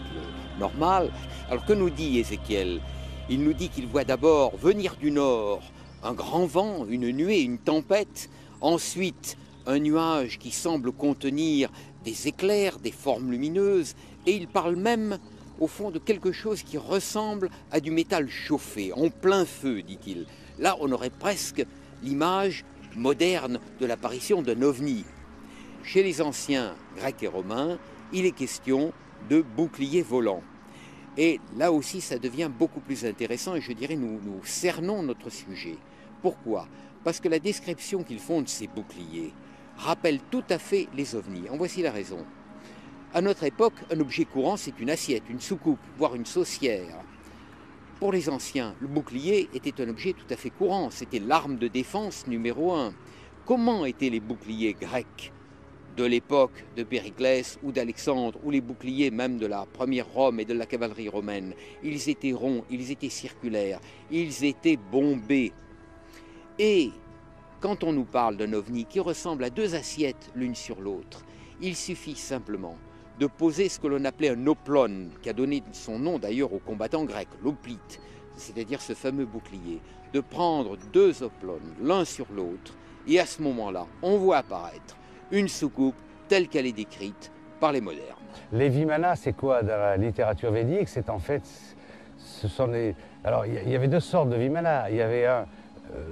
normal. Alors que nous dit Ézéchiel? Il nous dit qu'il voit d'abord venir du nord un grand vent, une nuée, une tempête, ensuite un nuage qui semble contenir des éclairs, des formes lumineuses, et il parle même, au fond, de quelque chose qui ressemble à du métal chauffé, en plein feu, dit-il. Là, on aurait presque l'image moderne de l'apparition d'un ovni. Chez les anciens grecs et romains, il est question de boucliers volants. Et là aussi, ça devient beaucoup plus intéressant, et je dirais, nous cernons notre sujet. Pourquoi? Parce que la description qu'ils font de ces boucliers rappelle tout à fait les ovnis. En voici la raison. À notre époque, un objet courant, c'est une assiette, une soucoupe, voire une saucière. Pour les anciens, le bouclier était un objet tout à fait courant. C'était l'arme de défense numéro 1. Comment étaient les boucliers grecs de l'époque de Périclès ou d'Alexandre, ou les boucliers même de la première Rome et de la cavalerie romaine? Ils étaient ronds, ils étaient circulaires, ils étaient bombés. Et quand on nous parle d'un ovni qui ressemble à 2 assiettes l'une sur l'autre, il suffit simplement de poser ce que l'on appelait un oplon, qui a donné son nom d'ailleurs aux combattants grecs, l'oplite, c'est-à-dire ce fameux bouclier, de prendre deux oplones l'un sur l'autre, et à ce moment-là, on voit apparaître une soucoupe telle qu'elle est décrite par les modernes. Les vimana, c'est quoi dans la littérature védique? C'est en fait, ce sont des... Alors, il y avait deux sortes de vimana. Il y avait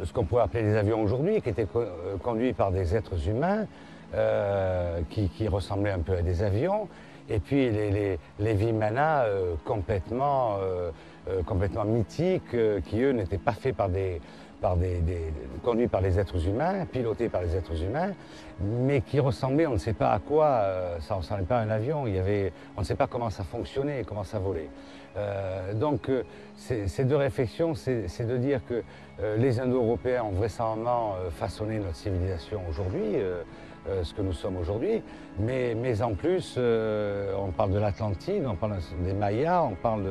ce qu'on pourrait appeler des avions aujourd'hui, qui étaient conduits par des êtres humains, qui ressemblaient un peu à des avions. Et puis les vimana complètement mythiques, qui eux n'étaient pas faits conduits par les êtres humains, pilotés par les êtres humains, mais qui ressemblaient, on ne sait pas à quoi, ça ne ressemblait pas à un avion, on ne sait pas comment ça fonctionnait, comment ça volait. Donc ces deux réflexions, c'est de dire que les Indo-Européens ont vraisemblablement façonné notre civilisation aujourd'hui, ce que nous sommes aujourd'hui, mais en plus, on parle de l'Atlantide, on parle des Mayas, on parle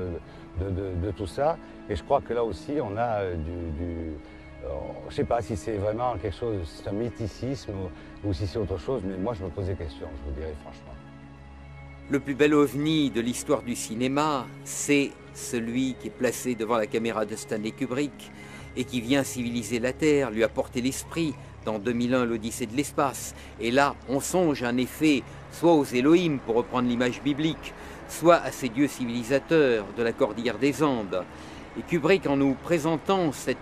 de tout ça, et je crois que là aussi, on a je ne sais pas si c'est vraiment quelque chose, c'est un mythicisme ou si c'est autre chose, mais moi je me pose des questions, je vous dirais franchement. Le plus bel ovni de l'histoire du cinéma, c'est celui qui est placé devant la caméra de Stanley Kubrick et qui vient civiliser la Terre, lui apporter l'esprit dans 2001, l'Odyssée de l'espace. Et là, on songe en effet soit aux Elohim, pour reprendre l'image biblique, soit à ces dieux civilisateurs de la cordillère des Andes. Et Kubrick, en nous présentant cette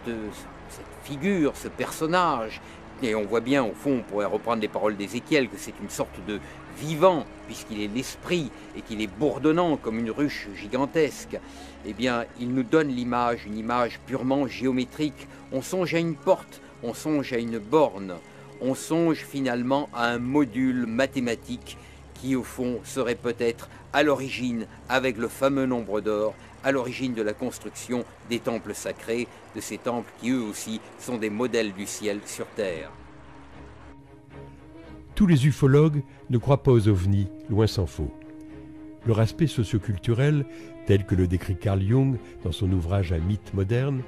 figure, ce personnage, et on voit bien, au fond, on pourrait reprendre les paroles d'Ézéchiel, que c'est une sorte de vivant, puisqu'il est l'esprit et qu'il est bourdonnant comme une ruche gigantesque, eh bien, il nous donne l'image, une image purement géométrique. On songe à une porte, on songe à une borne, on songe finalement à un module mathématique qui, au fond, serait peut-être à l'origine, avec le fameux nombre d'or, à l'origine de la construction des temples sacrés, de ces temples qui eux aussi sont des modèles du ciel sur terre. Tous les ufologues ne croient pas aux ovnis, loin s'en faut. Leur aspect socioculturel, tel que le décrit Carl Jung dans son ouvrage Un mythe moderne,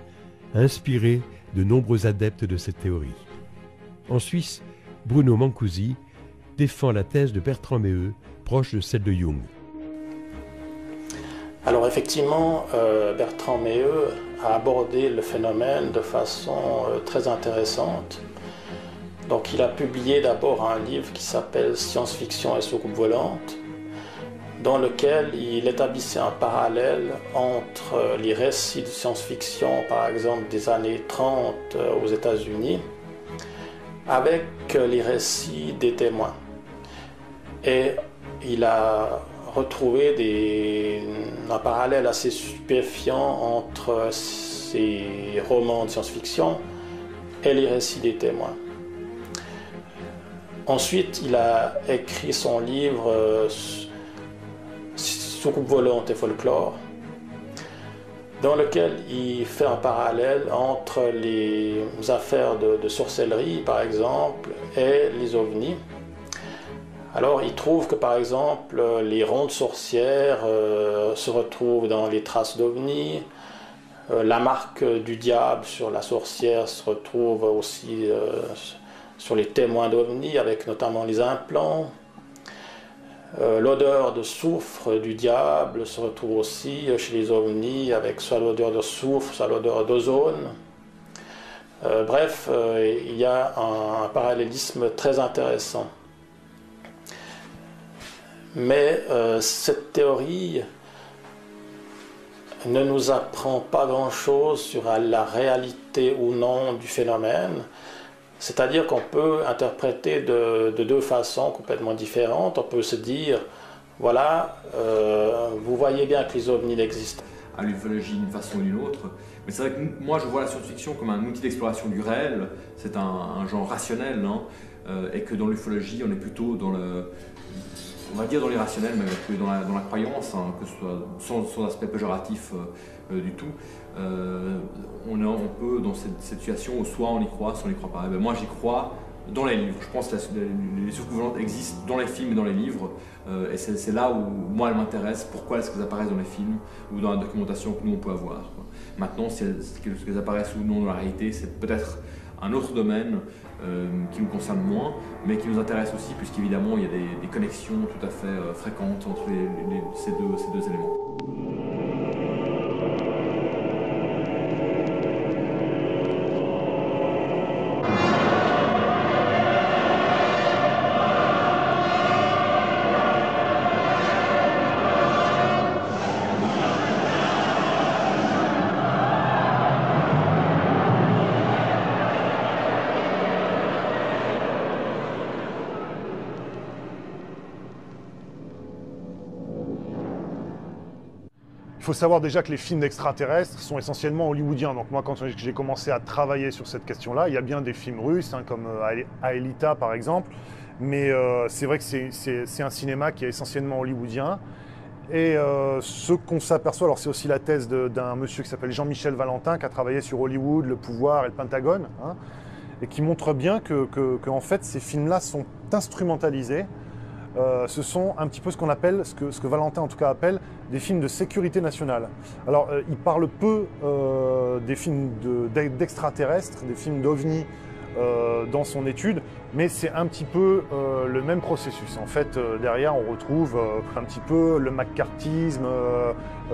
a inspiré de nombreux adeptes de cette théorie. En Suisse, Bruno Mancusi défend la thèse de Bertrand Meheut, proche de celle de Jung. Alors effectivement, Bertrand Meheut a abordé le phénomène de façon très intéressante. Donc il a publié d'abord un livre qui s'appelle Science-fiction et soucoupe volante, dans lequel il établissait un parallèle entre les récits de science-fiction, par exemple des années 30 aux États-Unis, avec les récits des témoins. Et il a retrouvé un parallèle assez stupéfiant entre ces romans de science-fiction et les récits des témoins. Ensuite, il a écrit son livre Soucoupe volante et folklore, dans lequel il fait un parallèle entre les affaires de sorcellerie, par exemple, et les ovnis. Alors, il trouve que, par exemple, les rondes sorcières se retrouvent dans les traces d'ovnis, la marque du diable sur la sorcière se retrouve aussi sur les témoins d'ovnis, avec notamment les implants. L'odeur de soufre du diable se retrouve aussi chez les ovnis, avec soit l'odeur de soufre, soit l'odeur d'ozone. Bref, il y a un parallélisme très intéressant. Mais cette théorie ne nous apprend pas grand-chose sur la réalité ou non du phénomène. C'est-à-dire qu'on peut interpréter de deux façons complètement différentes. On peut se dire, voilà, vous voyez bien que les ovnis existent. À l'ufologie d'une façon ou d'une autre. Mais c'est vrai que moi je vois la science-fiction comme un outil d'exploration du réel. C'est un genre rationnel, non et que dans l'ufologie on est plutôt dans on va dire dans l'irrationnel, mais dans la croyance, hein, que ce soit sans aspect péjoratif du tout. On peut dans cette situation où soit on y croit, soit on n'y croit pas. Et ben moi j'y crois dans les livres. Je pense que les soucoupes volantes existent dans les films et dans les livres. Et c'est là où moi elles m'intéressent. Pourquoi est-ce qu'elles apparaissent dans les films ou dans la documentation que nous on peut avoir, quoi. Maintenant, si elles apparaissent ou non dans la réalité, c'est peut-être un autre domaine qui nous concerne moins, mais qui nous intéresse aussi, puisqu'évidemment il y a des connexions tout à fait fréquentes entre ces deux éléments. Il faut savoir déjà que les films d'extraterrestres sont essentiellement hollywoodiens. Donc moi, quand j'ai commencé à travailler sur cette question-là, il y a bien des films russes, hein, comme Aelita par exemple, mais c'est vrai que c'est un cinéma qui est essentiellement hollywoodien. Et ce qu'on s'aperçoit, alors c'est aussi la thèse d'un monsieur qui s'appelle Jean-Michel Valentin, qui a travaillé sur Hollywood, le pouvoir et le Pentagone, hein, et qui montre bien que en fait, ces films-là sont instrumentalisés. Ce sont un petit peu ce qu'on appelle, ce que Valentin en tout cas appelle, des films de sécurité nationale. Alors, il parle peu des films d'extraterrestres, des films d'OVNI dans son étude, mais c'est un petit peu le même processus. En fait, derrière, on retrouve un petit peu le macartisme,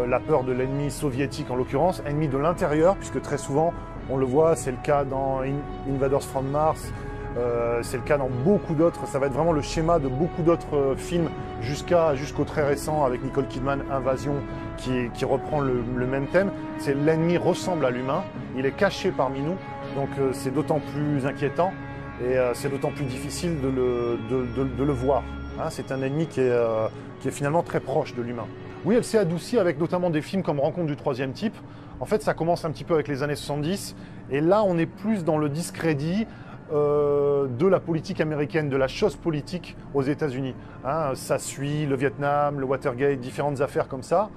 la peur de l'ennemi soviétique en l'occurrence, ennemi de l'intérieur, puisque très souvent, on le voit, c'est le cas dans Invaders from Mars, c'est le cas dans beaucoup d'autres, ça va être vraiment le schéma de beaucoup d'autres films jusqu'au très récent avec Nicole Kidman, Invasion, qui reprend le même thème. C'est l'ennemi ressemble à l'humain, il est caché parmi nous, donc c'est d'autant plus inquiétant et c'est d'autant plus difficile de le voir. Hein, c'est un ennemi qui est finalement très proche de l'humain. Oui, elle s'est adoucie avec notamment des films comme Rencontre du troisième type. En fait, ça commence un petit peu avec les années 70 et là, on est plus dans le discrédit de la politique américaine, de la chose politique aux États-Unis. Hein, ça suit le Vietnam, le Watergate, différentes affaires comme ça,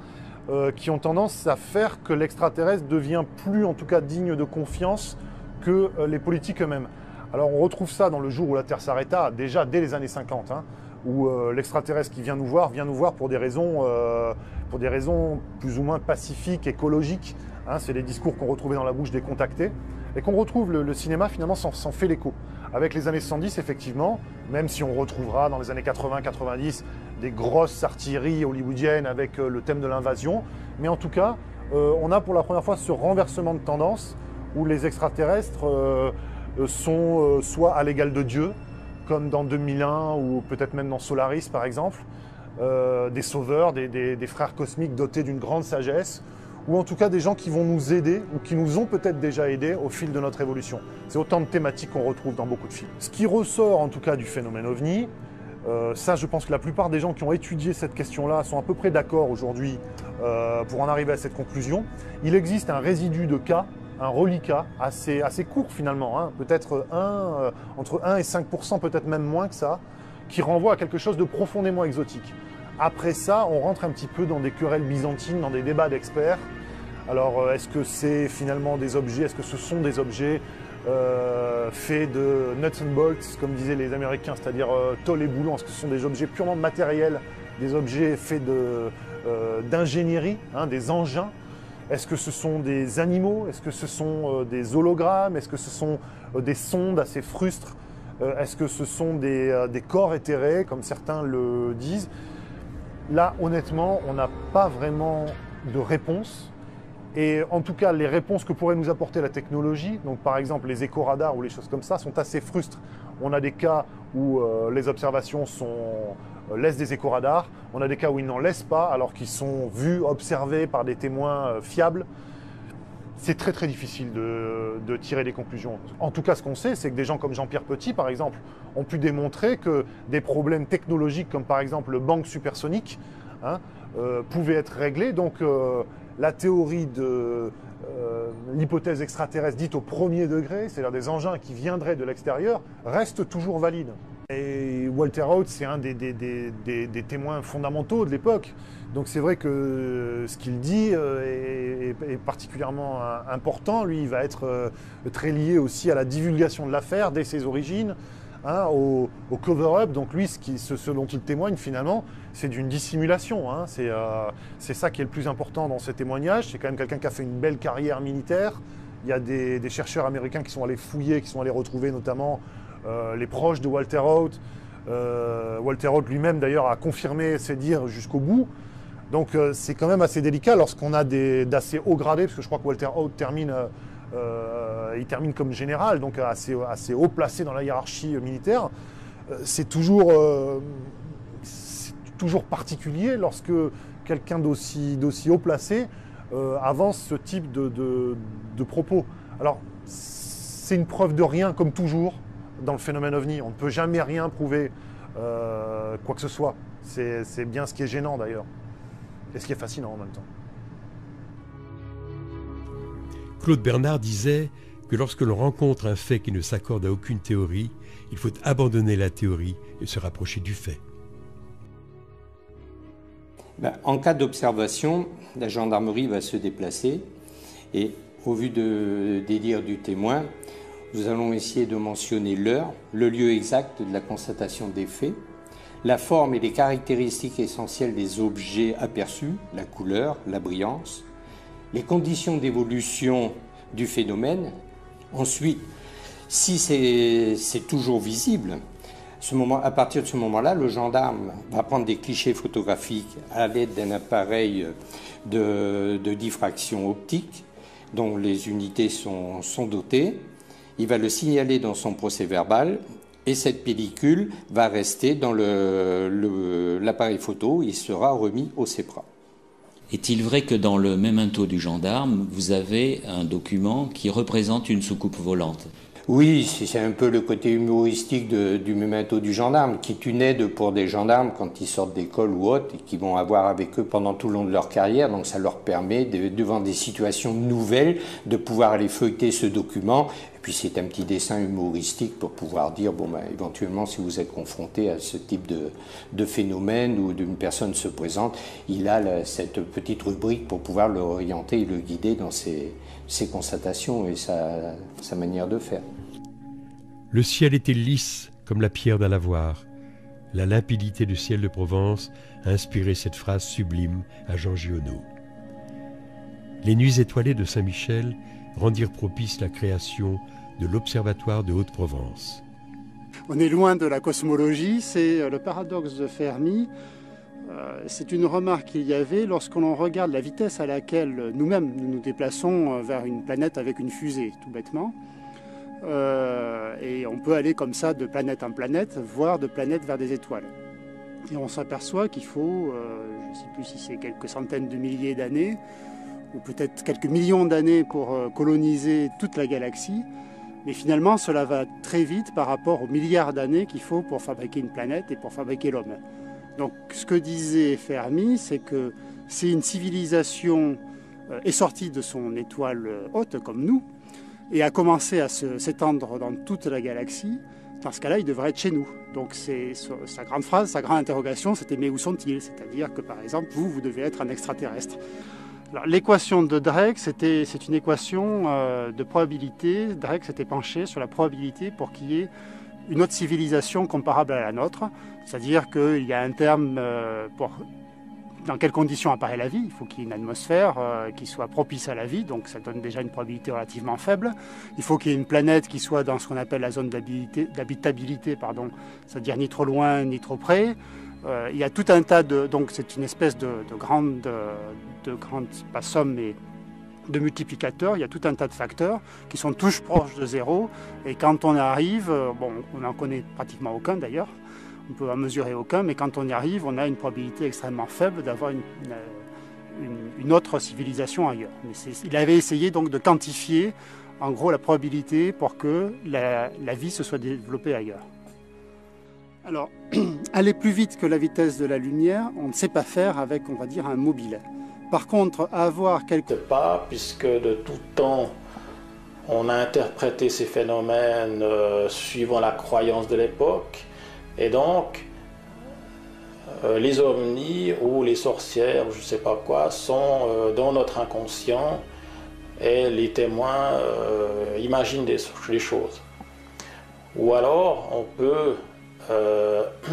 qui ont tendance à faire que l'extraterrestre devient plus, en tout cas, digne de confiance que les politiques eux-mêmes. Alors on retrouve ça dans Le jour où la Terre s'arrêta, déjà dès les années 50, hein, où l'extraterrestre qui vient nous voir pour des raisons plus ou moins pacifiques, écologiques. Hein, c'est les discours qu'on retrouvait dans la bouche des contactés. Et qu'on retrouve, le cinéma finalement s'en fait l'écho. Avec les années 70, effectivement, même si on retrouvera dans les années 80-90 des grosses artilleries hollywoodiennes avec le thème de l'invasion, mais en tout cas, on a pour la première fois ce renversement de tendance où les extraterrestres sont soit à l'égal de Dieu, comme dans 2001 ou peut-être même dans Solaris par exemple, des sauveurs, des frères cosmiques dotés d'une grande sagesse, ou en tout cas des gens qui vont nous aider, ou qui nous ont peut-être déjà aidés au fil de notre évolution. C'est autant de thématiques qu'on retrouve dans beaucoup de films. Ce qui ressort en tout cas du phénomène OVNI, ça je pense que la plupart des gens qui ont étudié cette question-là sont à peu près d'accord aujourd'hui pour en arriver à cette conclusion. Il existe un résidu de cas, un reliquat assez court finalement, hein, peut-être entre 1 et 5%, peut-être même moins que ça, qui renvoie à quelque chose de profondément exotique. Après ça, on rentre un petit peu dans des querelles byzantines, dans des débats d'experts. Alors, est-ce que c'est finalement des objets, est-ce que ce sont des objets faits de nuts and bolts, comme disaient les Américains, c'est-à-dire tôle et boulons, est-ce que ce sont des objets purement matériels, des objets faits d'ingénierie, hein, des engins? Est-ce que ce sont des animaux? Est-ce que ce sont des hologrammes? Est-ce que ce sont des sondes assez frustres? Est-ce que ce sont des corps éthérés, comme certains le disent? Là, honnêtement, on n'a pas vraiment de réponse. Et en tout cas, les réponses que pourrait nous apporter la technologie, donc par exemple les éco-radars ou les choses comme ça, sont assez frustres. On a des cas où les observations laissent des éco-radars. On a des cas où ils n'en laissent pas, alors qu'ils sont vus, observés par des témoins fiables. C'est très très difficile de tirer des conclusions. En tout cas, ce qu'on sait, c'est que des gens comme Jean-Pierre Petit, par exemple, ont pu démontrer que des problèmes technologiques, comme par exemple le bang supersonique, hein, pouvaient être réglés. Donc la théorie de l'hypothèse extraterrestre dite au premier degré, c'est-à-dire des engins qui viendraient de l'extérieur, reste toujours valide. Et Walter Haut, c'est un des témoins fondamentaux de l'époque. Donc c'est vrai que ce qu'il dit est particulièrement important. Lui, il va être très lié aussi à la divulgation de l'affaire dès ses origines, hein, au cover-up. Donc lui, ce dont il témoigne finalement, c'est d'une dissimulation. Hein. C'est ça qui est le plus important dans ce témoignage. C'est quand même quelqu'un qui a fait une belle carrière militaire. Il y a des chercheurs américains qui sont allés fouiller, qui sont allés retrouver notamment les proches de Walter Haut. Walter Haut lui-même d'ailleurs a confirmé ses dires jusqu'au bout. Donc c'est quand même assez délicat lorsqu'on a d'assez hauts gradés, parce que je crois que Walter Haut termine comme général, donc assez haut placé dans la hiérarchie militaire. C'est toujours particulier lorsque quelqu'un d'aussi haut placé avance ce type de propos. Alors c'est une preuve de rien comme toujours dans le phénomène OVNI. On ne peut jamais rien prouver quoi que ce soit. C'est bien ce qui est gênant d'ailleurs. Et ce qui est fascinant en même temps. Claude Bernard disait que lorsque l'on rencontre un fait qui ne s'accorde à aucune théorie, il faut abandonner la théorie et se rapprocher du fait. En cas d'observation, la gendarmerie va se déplacer et au vu des dires du témoin, nous allons essayer de mentionner l'heure, le lieu exact de la constatation des faits, la forme et les caractéristiques essentielles des objets aperçus, la couleur, la brillance, les conditions d'évolution du phénomène. Ensuite, si c'est toujours visible, à partir de ce moment-là, le gendarme va prendre des clichés photographiques à l'aide d'un appareil de diffraction optique dont les unités sont dotées. Il va le signaler dans son procès-verbal et cette pellicule va rester dans l'appareil photo. Il sera remis au CEPRA. Est-il vrai que dans le memento du gendarme, vous avez un document qui représente une soucoupe volante ? Oui, c'est un peu le côté humoristique du memento du gendarme, qui est une aide pour des gendarmes quand ils sortent d'école ou autre et qui vont avoir avec eux pendant tout le long de leur carrière. Donc ça leur permet, devant des situations nouvelles, de pouvoir aller feuilleter ce document. Et puis c'est un petit dessin humoristique pour pouvoir dire, bon, éventuellement, si vous êtes confronté à ce type de phénomène ou d'une personne se présente, il a cette petite rubrique pour pouvoir l'orienter et le guider dans ses constatations et sa manière de faire. Le ciel était lisse comme la pierre d'un lavoir. La limpidité du ciel de Provence a inspiré cette phrase sublime à Jean Giono. Les nuits étoilées de Saint-Michel rendirent propice la création de l'Observatoire de Haute-Provence. On est loin de la cosmologie, c'est le paradoxe de Fermi. C'est une remarque qu'il y avait lorsqu'on regarde la vitesse à laquelle nous-mêmes nous déplaçons vers une planète avec une fusée, tout bêtement. Et on peut aller comme ça de planète en planète, voire de planète vers des étoiles. Et on s'aperçoit qu'il faut, je ne sais plus si c'est quelques centaines de milliers d'années, ou peut-être quelques millions d'années pour coloniser toute la galaxie. Mais finalement, cela va très vite par rapport aux milliards d'années qu'il faut pour fabriquer une planète et pour fabriquer l'homme. Donc ce que disait Fermi, c'est que si une civilisation est sortie de son étoile haute, comme nous, et a commencé à s'étendre dans toute la galaxie, dans ce cas-là, il devrait être chez nous. Donc sa grande phrase, sa grande interrogation, c'était « mais où sont-ils » C'est-à-dire que, par exemple, vous devez être un extraterrestre. L'équation de Drake, c'est une équation de probabilité. Drake s'était penché sur la probabilité pour qu'il y ait une autre civilisation comparable à la nôtre. C'est-à-dire qu'il y a un terme pour dans quelles conditions apparaît la vie. Il faut qu'il y ait une atmosphère qui soit propice à la vie, donc ça donne déjà une probabilité relativement faible. Il faut qu'il y ait une planète qui soit dans ce qu'on appelle la zone d'habitabilité, c'est-à-dire ni trop loin ni trop près. Il y a tout un tas de... Donc c'est une espèce de grande, pas somme, mais de multiplicateurs. Il y a tout un tas de facteurs qui sont tous proches de zéro. Et quand on arrive, bon, on n'en connaît pratiquement aucun d'ailleurs, on peut en mesurer aucun, mais quand on y arrive, on a une probabilité extrêmement faible d'avoir une autre civilisation ailleurs. Mais il avait essayé donc de quantifier en gros la probabilité pour que la vie se soit développée ailleurs. Alors, aller plus vite que la vitesse de la lumière, on ne sait pas faire avec, on va dire, un mobile. Par contre, avoir quelque... Pas, puisque de tout temps, on a interprété ces phénomènes suivant la croyance de l'époque. Et donc, les ovnis ou les sorcières, je ne sais pas quoi, sont dans notre inconscient et les témoins imaginent les choses. Ou alors, on peut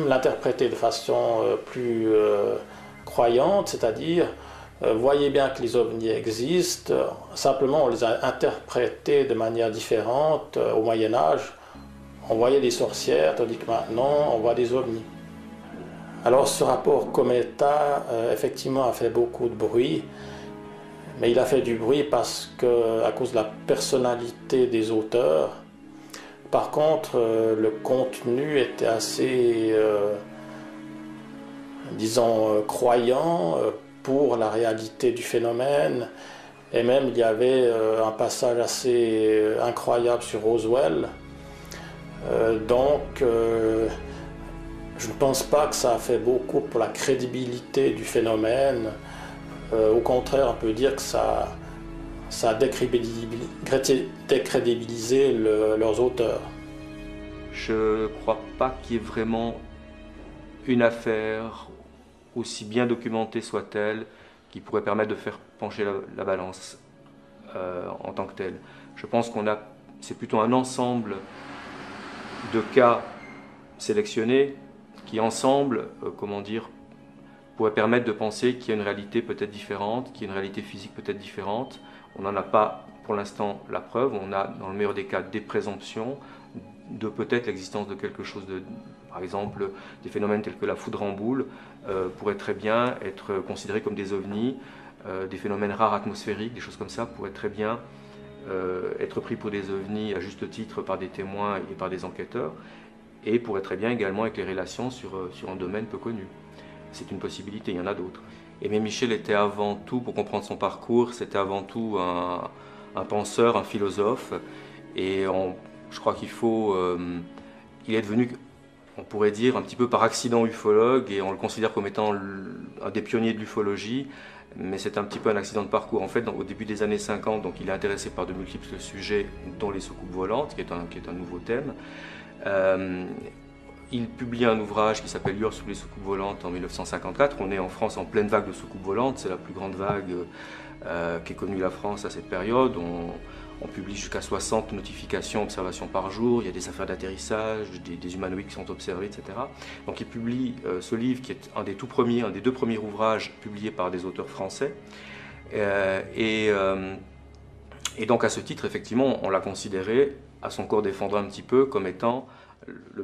l'interpréter de façon plus croyante, c'est-à-dire, voyez bien que les ovnis existent, simplement on les a interprétés de manière différente au Moyen-Âge. On voyait des sorcières, tandis que maintenant, on voit des ovnis. Alors ce rapport Cometa, effectivement, a fait beaucoup de bruit, mais il a fait du bruit à cause de la personnalité des auteurs. Par contre, le contenu était assez, disons, croyant pour la réalité du phénomène. Et même, il y avait un passage assez incroyable sur Roswell. Donc, je ne pense pas que ça a fait beaucoup pour la crédibilité du phénomène. Au contraire, on peut dire que ça ça a décrédibilisé leurs auteurs. Je ne crois pas qu'il y ait vraiment une affaire, aussi bien documentée soit-elle, qui pourrait permettre de faire pencher la balance en tant que telle. Je pense c'est plutôt un ensemble de cas sélectionnés qui, ensemble, pourraient permettre de penser qu'il y a une réalité peut-être différente, qu'il y a une réalité physique peut-être différente. On n'en a pas pour l'instant la preuve, on a dans le meilleur des cas des présomptions de peut-être l'existence de quelque chose de, par exemple, des phénomènes tels que la foudre en boule pourraient très bien être considérés comme des ovnis, des phénomènes rares atmosphériques, des choses comme ça pourraient très bien être pris pour des ovnis à juste titre par des témoins et par des enquêteurs, et pourraient très bien également éclairer la science sur un domaine peu connu. C'est une possibilité, il y en a d'autres. Aimé Michel était avant tout, pour comprendre son parcours, c'était avant tout un penseur, un philosophe, et je crois il est devenu, on pourrait dire, un petit peu par accident ufologue, et on le considère comme étant un des pionniers de l'ufologie, mais c'est un petit peu un accident de parcours. En fait, au début des années 50, donc, il est intéressé par de multiples sujets, dont les soucoupes volantes, qui est un nouveau thème. Il publie un ouvrage qui s'appelle Lueurs sous les soucoupes volantes en 1954. On est en France en pleine vague de soucoupes volantes, c'est la plus grande vague qu'ait connue la France à cette période. On publie jusqu'à 60 notifications, observations par jour, il y a des affaires d'atterrissage, des humanoïdes qui sont observés, etc. Donc il publie ce livre qui est un des deux premiers ouvrages publiés par des auteurs français. Et donc à ce titre, effectivement, on l'a considéré, à son corps défendre un petit peu, comme étant l'un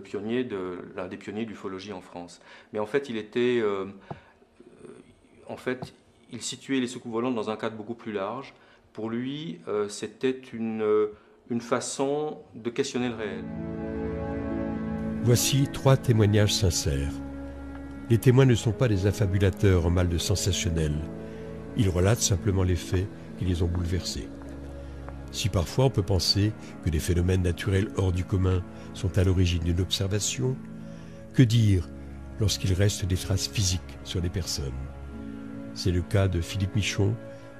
des pionniers d'ufologie en France. Mais en fait, il situait les soucoupes volantes dans un cadre beaucoup plus large. Pour lui, c'était une façon de questionner le réel. Voici 3 témoignages sincères. Les témoins ne sont pas des affabulateurs en mal de sensationnel. Ils relatent simplement les faits qui les ont bouleversés. Si parfois on peut penser que des phénomènes naturels hors du commun sont à l'origine d'une observation, que dire lorsqu'il reste des traces physiques sur les personnes? C'est le cas de Philippe Michon,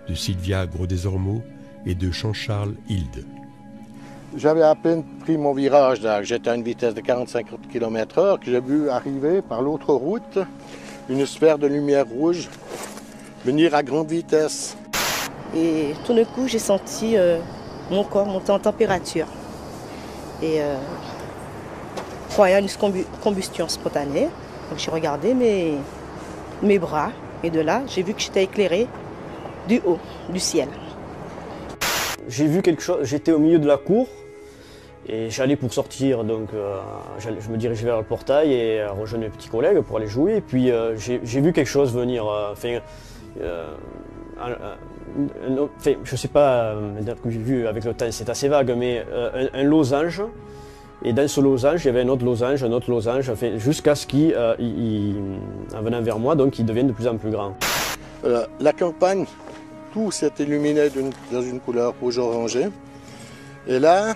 de Sylvia Gros-Desormeaux et de Jean-Charles Hilde. J'avais à peine pris mon virage, j'étais à une vitesse de 45 km/h, que j'ai vu arriver par l'autre route une sphère de lumière rouge venir à grande vitesse. Et tout d'un coup, j'ai senti mon corps monter en température. Et croyant une combustion spontanée, donc j'ai regardé mes bras, et de là, j'ai vu que j'étais éclairée du haut, du ciel. J'ai vu quelque chose, j'étais au milieu de la cour et j'allais pour sortir, donc je me dirigeais vers le portail et rejoindre mes petits collègues pour aller jouer. Et puis j'ai vu quelque chose venir, je sais pas, j'ai vu avec le temps, c'est assez vague, mais un losange. Et dans ce losange, il y avait un autre losange, jusqu'à ce qu'il, en venant vers moi, donc il devienne de plus en plus grand. La campagne, tout s'est illuminé dans une couleur rouge-orangé. Et là,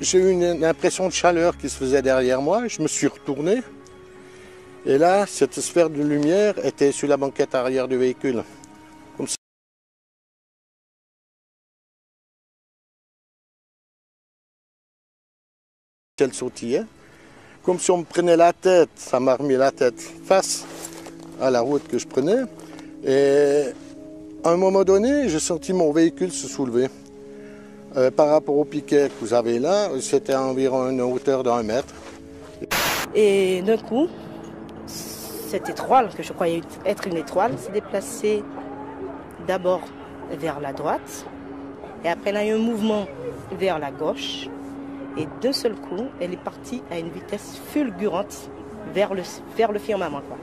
j'ai eu une impression de chaleur qui se faisait derrière moi. Je me suis retourné. Et là, cette sphère de lumière était sur la banquette arrière du véhicule. Comme si elle sautillait. Comme si on me prenait la tête. Ça m'a remis la tête face à la route que je prenais. Et à un moment donné, j'ai senti mon véhicule se soulever. Par rapport au piquet que vous avez là, c'était environ une hauteur d'1 mètre. Et d'un coup, cette étoile, que je croyais être une étoile, s'est déplacée d'abord vers la droite, et après, elle a eu un mouvement vers la gauche, et d'un seul coup, elle est partie à une vitesse fulgurante vers le firmament, quoi.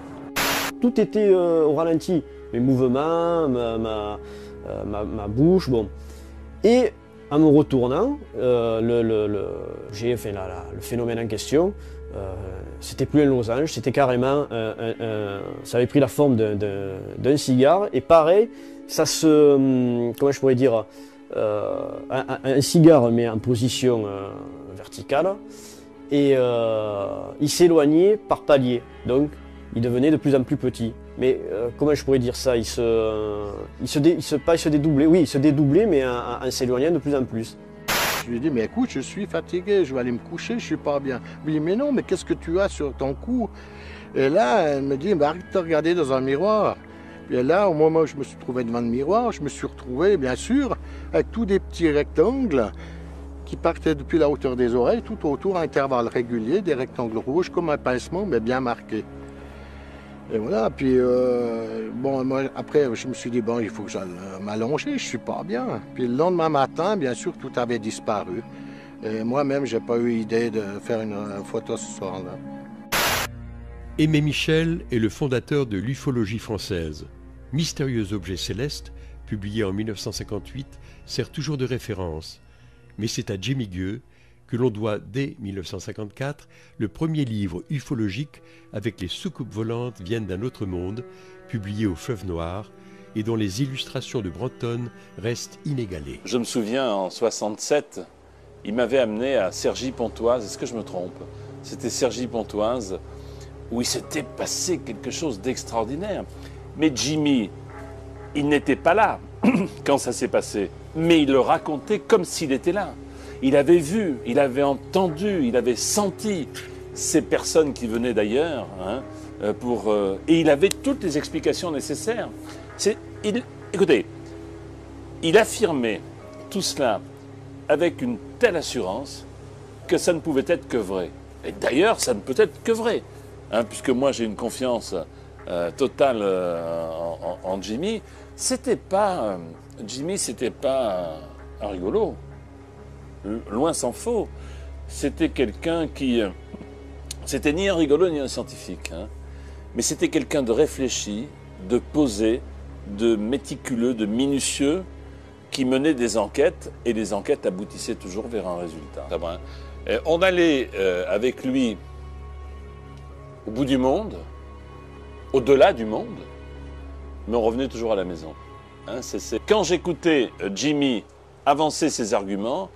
Tout était au ralenti, mes mouvements, ma bouche, bon. Et en me retournant, le phénomène en question, c'était plus un losange, c'était carrément, ça avait pris la forme d'un cigare. Et pareil, ça se, comment je pourrais dire, un cigare mais en position verticale, et il s'éloignait par paliers, donc il devenait de plus en plus petit. mais comment je pourrais dire ça, il se dédoublait, oui, il se dédoublait, mais en s'éloignant de plus en plus. Je lui ai dit, mais écoute, je suis fatigué, je vais aller me coucher, je suis pas bien. Il me dit, mais non, mais qu'est-ce que tu as sur ton cou? Et là, elle me dit, bah, arrête de te regarder dans un miroir. Et là, au moment où je me suis trouvé devant le miroir, je me suis retrouvé, bien sûr, avec tous des petits rectangles qui partaient depuis la hauteur des oreilles, tout autour, à intervalles réguliers, des rectangles rouges, comme un pincement, mais bien marqués. Et voilà, puis bon, moi, après, je me suis dit, bon, il faut que j'aille m'allonger, je ne suis pas bien. Puis le lendemain matin, bien sûr, tout avait disparu. Et moi-même, je n'ai pas eu l'idée de faire une photo ce soir-là. Aimé Michel est le fondateur de l'ufologie française. Mystérieux objets célestes, publié en 1958, sert toujours de référence. Mais c'est à Jimmy Gueux que l'on doit, dès 1954, le premier livre ufologique avec les soucoupes volantes viennent d'un autre monde, publié au Fleuve Noir, et dont les illustrations de Brantôme restent inégalées. Je me souviens, en 67, il m'avait amené à Cergy-Pontoise, est-ce que je me trompe? C'était Cergy-Pontoise, où il s'était passé quelque chose d'extraordinaire. Mais Jimmy, il n'était pas là quand ça s'est passé, mais il le racontait comme s'il était là. Il avait vu, il avait entendu, il avait senti ces personnes qui venaient d'ailleurs, hein, et il avait toutes les explications nécessaires. Écoutez, il affirmait tout cela avec une telle assurance que ça ne pouvait être que vrai. Et d'ailleurs, ça ne peut être que vrai, hein, puisque moi j'ai une confiance totale en Jimmy. Jimmy, c'était pas un rigolo. Loin s'en faut. C'était quelqu'un qui... C'était ni un rigolo ni un scientifique. Hein. Mais c'était quelqu'un de réfléchi, de posé, de méticuleux, de minutieux, qui menait des enquêtes, et les enquêtes aboutissaient toujours vers un résultat. On allait avec lui au bout du monde, au-delà du monde, mais on revenait toujours à la maison. Hein, Quand j'écoutais Jimmy avancer ses arguments,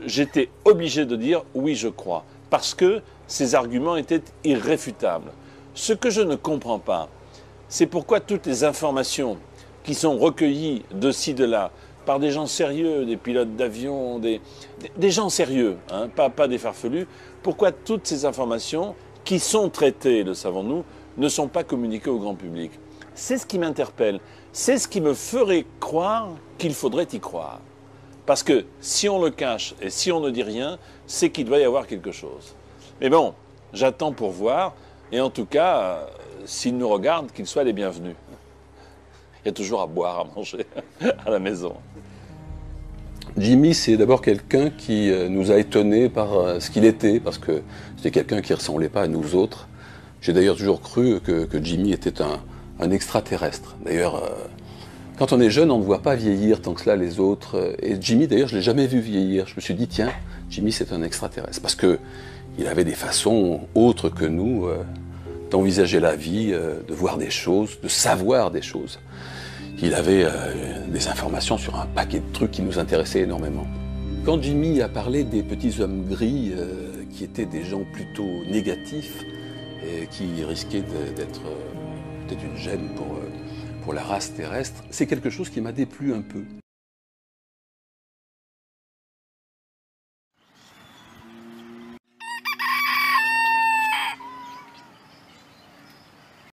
j'étais obligé de dire oui, je crois, parce que ces arguments étaient irréfutables. Ce que je ne comprends pas, c'est pourquoi toutes les informations qui sont recueillies de ci, de là, par des gens sérieux, des pilotes d'avion, des gens sérieux, hein, pas des farfelus, pourquoi toutes ces informations qui sont traitées, le savons-nous, ne sont pas communiquées au grand public. C'est ce qui m'interpelle, c'est ce qui me ferait croire qu'il faudrait y croire. Parce que si on le cache et si on ne dit rien, c'est qu'il doit y avoir quelque chose. Mais bon, j'attends pour voir, et en tout cas, s'ils nous regardent, qu'ils soient les bienvenus. Il y a toujours à boire, à manger à la maison. Jimmy, c'est d'abord quelqu'un qui nous a étonnés par ce qu'il était, parce que c'était quelqu'un qui ne ressemblait pas à nous autres. J'ai d'ailleurs toujours cru que Jimmy était un extraterrestre. D'ailleurs, quand on est jeune, on ne voit pas vieillir tant que cela les autres. Et Jimmy, d'ailleurs, je ne l'ai jamais vu vieillir. Je me suis dit, tiens, Jimmy, c'est un extraterrestre. Parce qu'il avait des façons autres que nous d'envisager la vie, de voir des choses, de savoir des choses. Il avait des informations sur un paquet de trucs qui nous intéressaient énormément. Quand Jimmy a parlé des petits hommes gris, qui étaient des gens plutôt négatifs, et qui risquaient d'être peut-être une gêne pour la race terrestre, c'est quelque chose qui m'a déplu un peu.